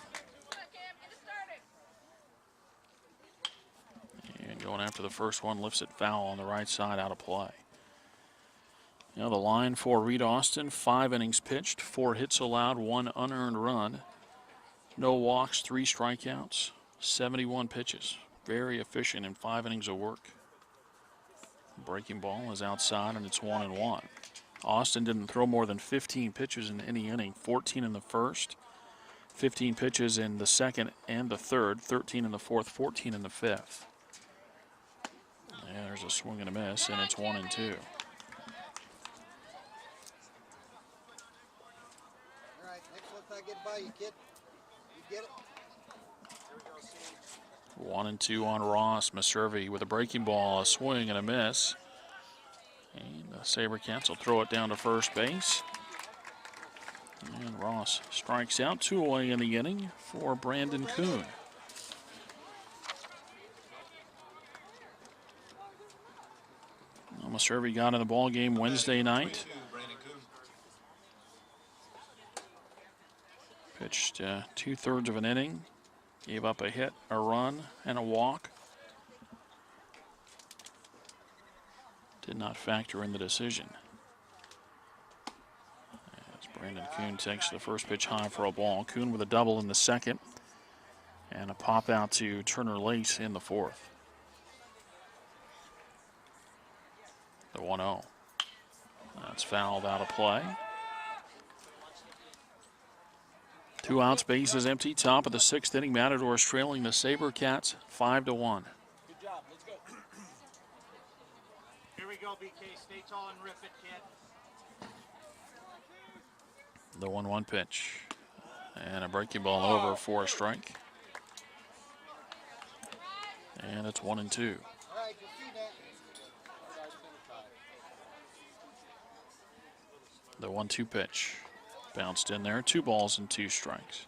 And going after the first one, lifts it foul on the right side, out of play. Now the line for Reed Austin, 5 innings pitched, 4 hits allowed, 1 unearned run. No walks, 3 strikeouts, 71 pitches. Very efficient in 5 innings of work. Breaking ball is outside, and it's 1-1. Austin didn't throw more than 15 pitches in any inning, 14 in the first, 15 pitches in the second and the third, 13 in the fourth, 14 in the fifth. And there's a swing and a miss, and it's 1-2. All right, next one I get by you, kid. You get it? Here we go, Sage. 1-2 on Ross. Maservi with a breaking ball, a swing and a miss. And the SaberCats will throw it down to first base. And Ross strikes out. 2 away in the inning for Brandon Kuhn. Maservi got in the ball game Wednesday night. Pitched 2/3 of an inning. Gave up a hit, a run, and a walk. Did not factor in the decision. As Brandon Kuhn takes the first pitch high for a ball. Kuhn with a double in the second. And a pop out to Turner Lace in the fourth. The 1-0. That's fouled out of play. 2 outs, bases empty. Top of the 6th inning. Matadors trailing the SaberCats 5-1. Good job. Let's go. Here we go, BK. Stay tall and rip it, kid. The 1-1 pitch. And a breaking ball over for a strike. And it's 1-2. All right, you see that. The 1-2 pitch. Bounced in there. 2 balls and 2 strikes.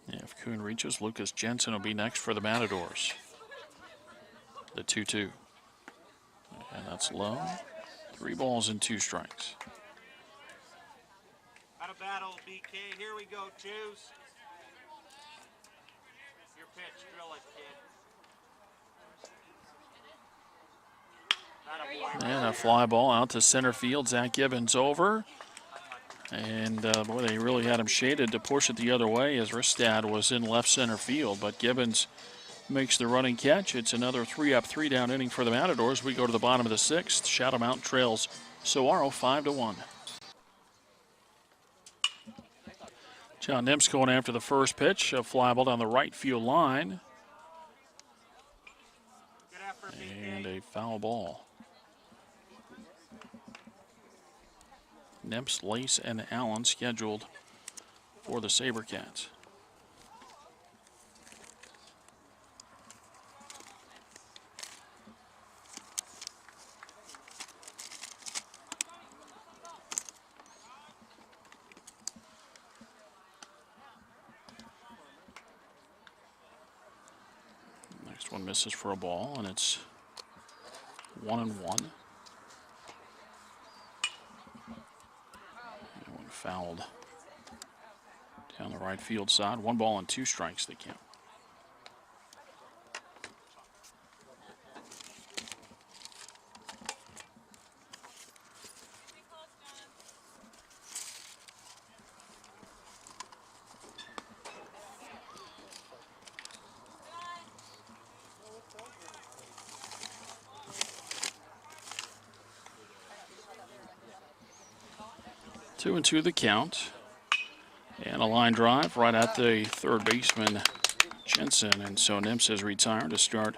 If Kuhn reaches, Lucas Jensen will be next for the Matadors. The 2-2. And that's low. 3 balls and 2 strikes. Out of battle, BK. Here we go, choose. Your pitch, drill it, kid. And a fly ball out to center field. Zach Gibbons over. And boy, they really had him shaded to push it the other way as Ristad was in left center field. But Gibbons makes the running catch. It's another 3-up, 3-down inning for the Matadors. We go to the bottom of the 6th. Shadow Mountain trails Saguaro 5-1. John Nimps going after the first pitch. A fly ball down the right field line. Good effort, And BK. a foul ball. Nimps, Lace, and Allen scheduled for the SaberCats. Next one misses for a ball, and it's 1-1. Fouled down the right field side. 1 ball and 2 strikes they count. Two and two the count. And a line drive right at the third baseman, Jensen. And so Nimps is retired to start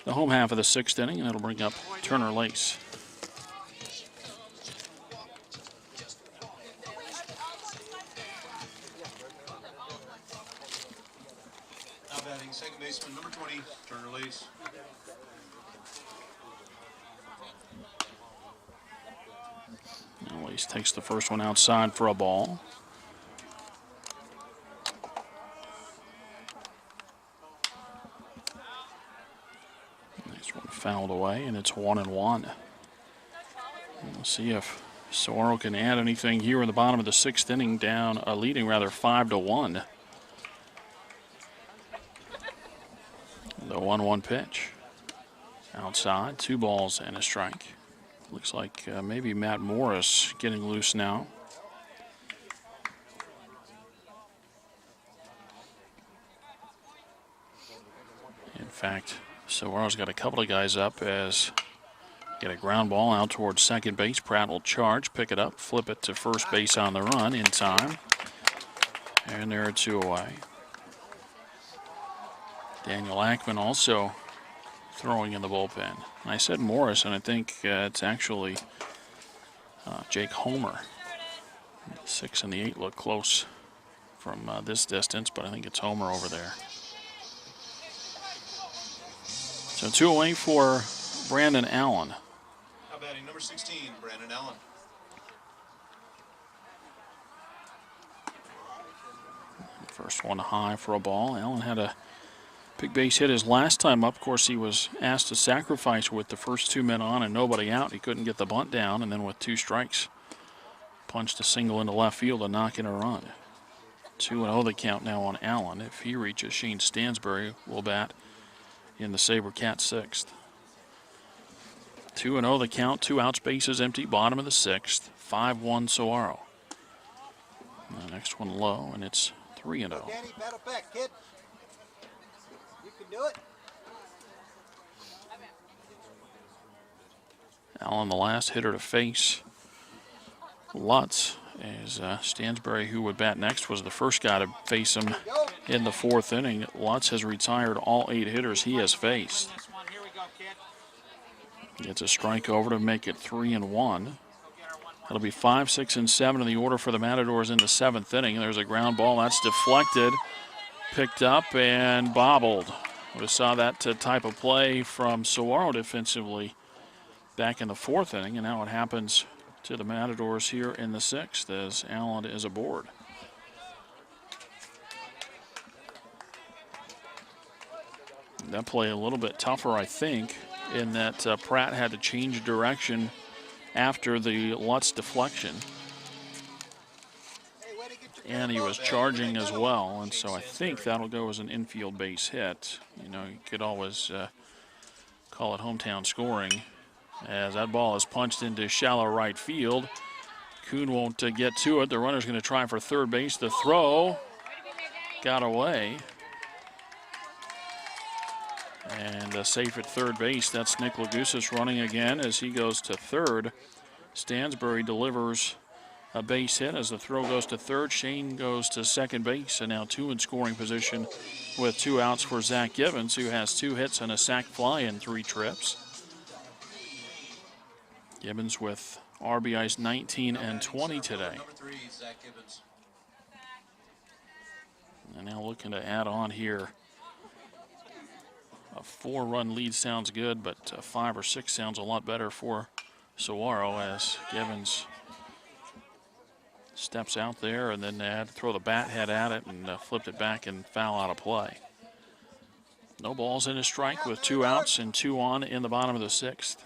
the home half of the 6th inning, and it'll bring up Turner Lace. Now batting second baseman number 20, Turner Lace. Lace takes the first one outside for a ball. Next one fouled away, and it's 1-1. We'll see if Saguaro can add anything here in the bottom of the 6th inning, down leading rather 5-1. The The 1-1 pitch. Outside, 2 balls and a strike. Looks like maybe Matt Morris getting loose now. In fact, Saguaro's got a couple of guys up as get a ground ball out towards second base. Pratt will charge, pick it up, flip it to first base on the run in time. And there are 2 away. Daniel Ackman also throwing in the bullpen. I said Morris, and I think it's actually Jake Homer. The 6 and the 8 look close from this distance, but I think it's Homer over there. So 2 away for Brandon Allen. Now batting number 16, Brandon Allen. First one high for a ball. Allen had a big base hit his last time up. Of course, he was asked to sacrifice with the first 2 men on and nobody out. He couldn't get the bunt down, and then with 2 strikes, punched a single into left field to knock in a run. 2-0 the count now on Allen. If he reaches, Shane Stansbury will bat in the SaberCats 6th. 2-0 the count, 2 outs, bases empty, bottom of the 6th. 5-1 Saguaro. The next one low, and it's 3-0. Danny, battle back, kid. You can do it. Allen, the last hitter to face Lutz, as Stansbury, who would bat next, was the first guy to face him in the 4th inning. Lutz has retired all 8 hitters he has faced. This one, here we go, kid. Gets a strike over to make it 3-1. It'll be 5, 6, and 7 in the order for the Matadors in the 7th inning. There's a ground ball that's deflected, picked up, and bobbled. We saw that type of play from Saguaro defensively back in the 4th inning, and now it happens to the Matadors here in the 6th as Allen is aboard. That play a little bit tougher, I think, in that Pratt had to change direction after the Lutz deflection. And he was charging as well, and so I think that'll go as an infield base hit. You know, you could always call it hometown scoring, as that ball is punched into shallow right field. Kuhn won't get to it. The runner's going to try for third base. The throw got away. And safe at third base. That's Nick Lagousas running again as he goes to third. Stansbury delivers a base hit as the throw goes to third. Shane goes to second base, and now 2 in scoring position with 2 outs for Zach Gibbons, who has 2 hits and a sac fly in 3 trips. Gibbons with RBIs 19 and 20 today. Number 3, Zach Gibbons. And now looking to add on here. A 4-run lead sounds good, but 5 or 6 sounds a lot better for Saguaro as Gibbons steps out there and then had to throw the bat head at it and flipped it back and foul out of play. No balls in a strike with 2 outs and 2 on in the bottom of the 6th.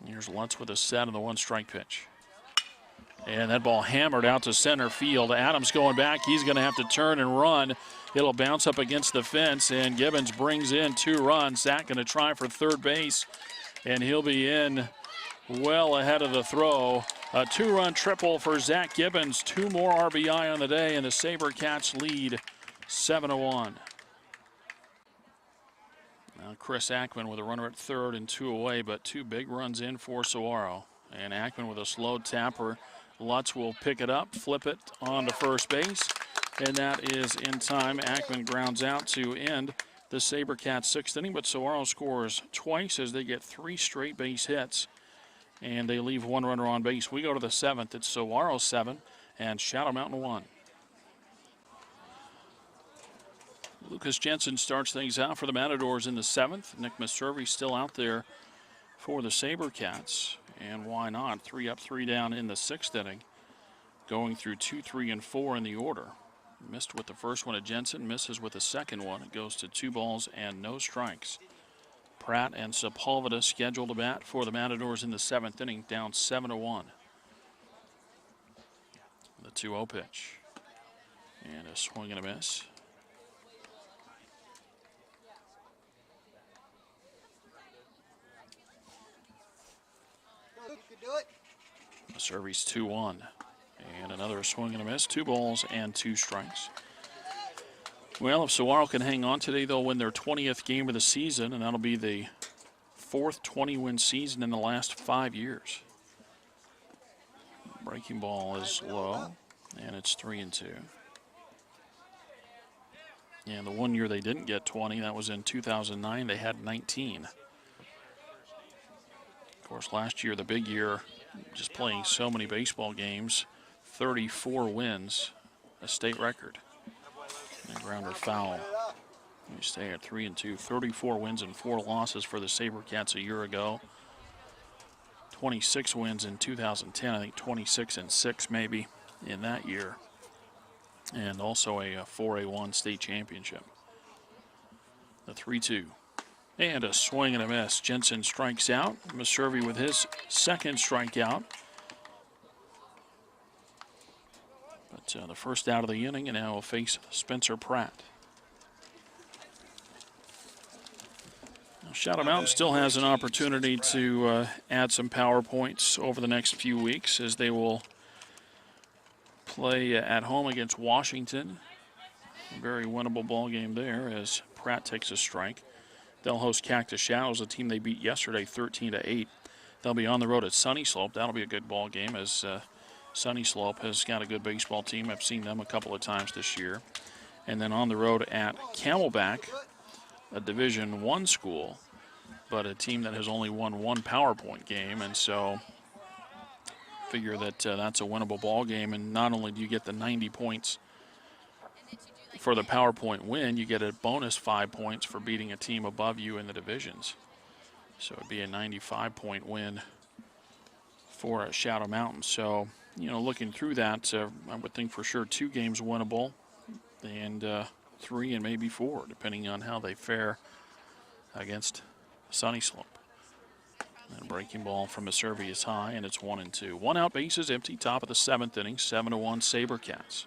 Here's Lutz with a set of the 1-strike pitch. And that ball hammered out to center field. Adams going back. He's going to have to turn and run. It'll bounce up against the fence, and Gibbons brings in 2 runs. Zach going to try for third base, and he'll be in well ahead of the throw. A 2-run triple for Zach Gibbons. 2 more RBI on the day, and the SaberCats lead 7-1. Now Chris Ackman with a runner at third and 2 away, but 2 big runs in for Saguaro. And Ackman with a slow tapper. Lutz will pick it up, flip it on to first base, and that is in time. Ackman grounds out to end the SaberCats 6th inning, but Saguaro scores twice as they get 3 straight base hits, and they leave 1 runner on base. We go to the 7th. It's Saguaro 7 and Shadow Mountain 1. Lucas Jensen starts things out for the Matadors in the 7th. Nick Maservi still out there for the SaberCats. And why not? 3 up, 3 down in the 6th inning. Going through 2, 3, and 4 in the order. Missed with the first one at Jensen, misses with the second one. It goes to 2 balls and no strikes. Pratt and Sepulveda scheduled to bat for the Matadors in the 7th inning, down 7-1. The 2-0 pitch. And a swing and a miss. do it. The service 2-1. And another swing and a miss. 2 balls and 2 strikes. Well, if Saguaro can hang on today, they'll win their 20th game of the season, and that'll be the 4th 20-win season in the last 5 years. Breaking ball is low, and it's 3-2. And the one year they didn't get 20, that was in 2009. They had 19. Of course, last year, the big year, just playing so many baseball games, 34 wins, a state record. And a grounder foul. We stay at 3-2. 34 wins and 4 losses for the SaberCats a year ago. 26 wins in 2010. I think 26-6 maybe in that year. And also a 4A1 state championship. The 3-2. And a swing and a miss. Jensen strikes out. Maservi with his second strikeout. But the first out of the inning, and now will face Spencer Pratt. Now, Shadow Mountain still has an opportunity to add some power points over the next few weeks as they will play at home against Washington. A very winnable ball game there as Pratt takes a strike. They'll host Cactus Shadows, a team they beat yesterday 13-8. They'll be on the road at Sunny Slope. That'll be a good ball game as Sunny Slope has got a good baseball team. I've seen them a couple of times this year. And then on the road at Camelback, a Division I school, but a team that has only won 1 PowerPoint game. And so figure that that's a winnable ball game. And not only do you get the 90 points for the PowerPoint win, you get a bonus 5 points for beating a team above you in the divisions. So it'd be a 95-point win for Shadow Mountain. So, you know, looking through that, I would think for sure 2 games winnable and 3 and maybe 4, depending on how they fare against Sunny Slope. And a breaking ball from Maservi is high, and it's 1-2. 1 out, bases empty, top of the 7th inning, 7-1 SaberCats.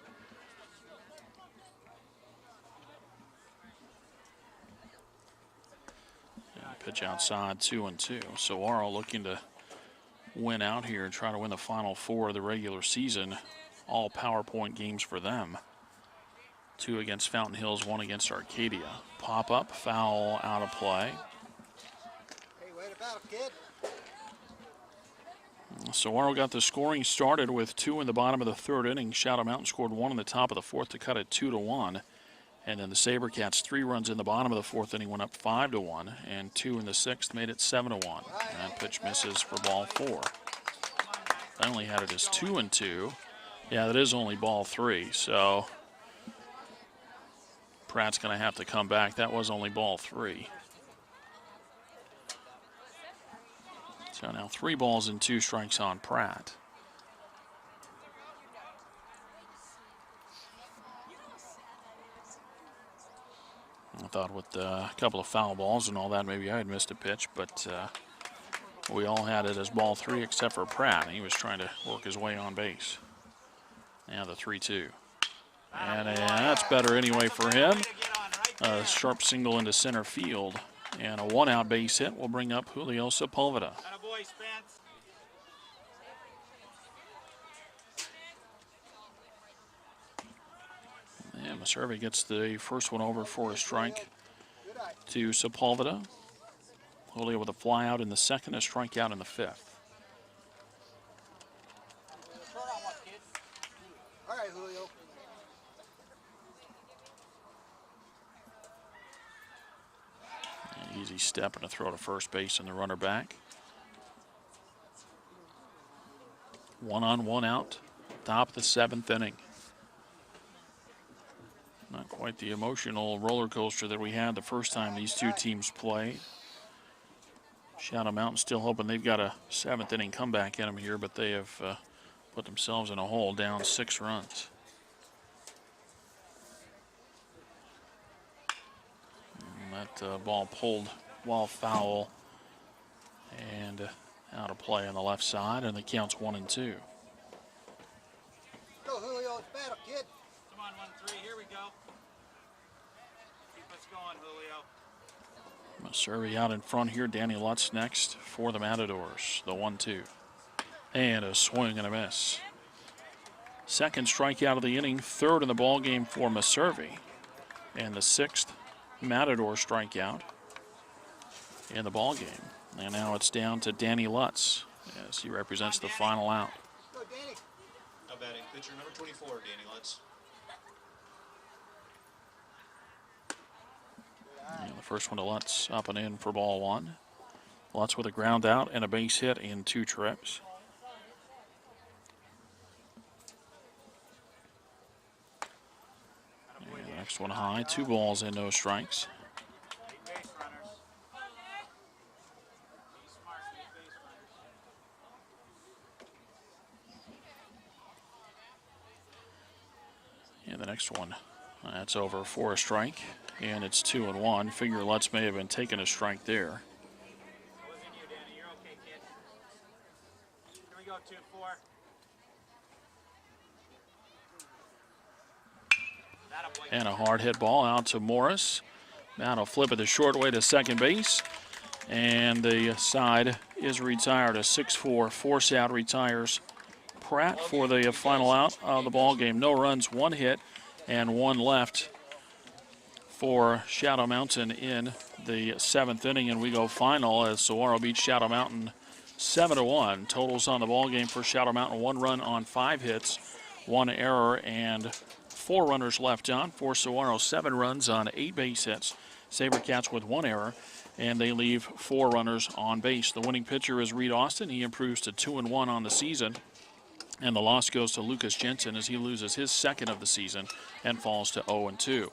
And pitch outside, 2-2. Saguaro looking to win out here and try to win the final 4 of the regular season. All PowerPoint games for them. 2 against Fountain Hills, 1 against Arcadia. Pop up, foul, out of play. Hey, wait about it, kid. Saguaro got the scoring started with 2 in the bottom of the 3rd inning. Shadow Mountain scored 1 in the top of the 4th to cut it 2-1. And then the SaberCats 3 runs in the bottom of the 4th inning, went up 5-1, and 2 in the 6th made it 7-1. That pitch misses for ball 4. I only had it as 2-2. Yeah, that is only ball 3, so Pratt's going to have to come back. That was only ball 3. So now 3 balls and 2 strikes on Pratt. I thought with a couple of foul balls and all that, maybe I had missed a pitch, but we all had it as ball 3 except for Pratt. He was trying to work his way on base. Now the 3-2. And that's better anyway for him. A sharp single into center field. And a 1 out base hit will bring up Julio Sepulveda. Attaboy, Spence. And Maservi gets the first one over for a strike to Sepulveda. Julio with a fly out in the 2nd, a strikeout in the 5th. All right, Julio. An easy step and a throw to first base and the runner back. 1 on, 1 out, top of the 7th inning. Not quite the emotional roller coaster that we had the first time these 2 teams played. Shadow Mountain still hoping they've got a 7th inning comeback in them here, but they have put themselves in a hole, down 6 runs. And that ball pulled while foul and out of play on the left side, and the count's 1-2. Go, Julio. It's battle, kid. Come on, 1-3. Here we go. Keep us going, Julio. Maservi out in front here. Danny Lutz next for the Matadors. The 1-2. And a swing and a miss. Second strikeout of the inning, third in the ball game for Maservi, and the sixth Matador strikeout in the ball game. And now it's down to Danny Lutz as he represents the final out. Go, Danny. Now batting pitcher number 24, Danny Lutz. And the first one to Lutz, up and in for ball one. Lutz with a ground out and a base hit in 2 trips. And the next one high, 2 balls and no strikes. Base runners. Be smart, big base runners. And the next one, that's over for a strike, and it's 2-1. Figure Lutz may have been taking a strike there. That wasn't you, Danny. You're okay, kid. Here we go, 2-4. And a hard hit ball out to Morris. Now will flip it the short way to second base. And the side is retired. A 6-4 force out retires Pratt for the final out of the ball game. No runs, 1 hit, and 1 left for Shadow Mountain in the 7th inning. And we go final as Saguaro beats Shadow Mountain 7-1. Totals on the ball game for Shadow Mountain: 1 run on 5 hits, 1 error, and 4 runners left on. For Saguaro, 7 runs on 8 base hits. SaberCats with 1 error, and they leave 4 runners on base. The winning pitcher is Reed Austin. He improves to 2-1 on the season. And the loss goes to Lucas Jensen as he loses his 2nd of the season and falls to 0-2.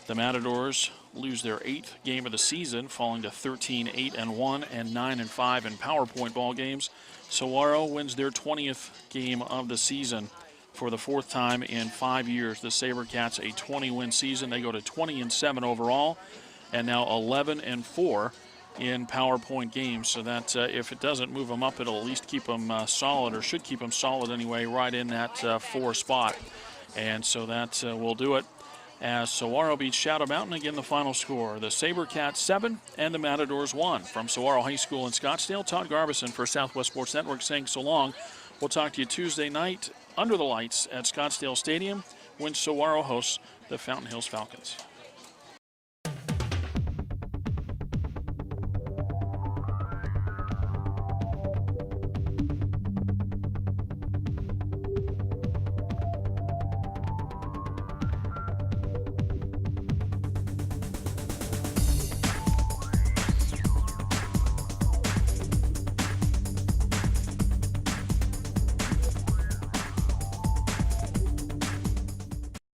The Matadors lose their 8th game of the season, falling to 13-8-1 and 9-5 in PowerPoint ball games. Saguaro wins their 20th game of the season for the 4th time in 5 years. The SaberCats a 20-win season. They go to 20-7 overall, and now 11-4 in PowerPoint games. So that if it doesn't move them up, it'll at least keep them solid, or should keep them solid anyway, right in that 4 spot. And so that will do it as Saguaro beats Shadow Mountain. Again, the final score: the SaberCats 7 and the Matadors 1. From Saguaro High School in Scottsdale, Todd Garbison for Southwest Sports Network saying so long. We'll talk to you Tuesday night under the lights at Scottsdale Stadium when Saguaro hosts the Fountain Hills Falcons.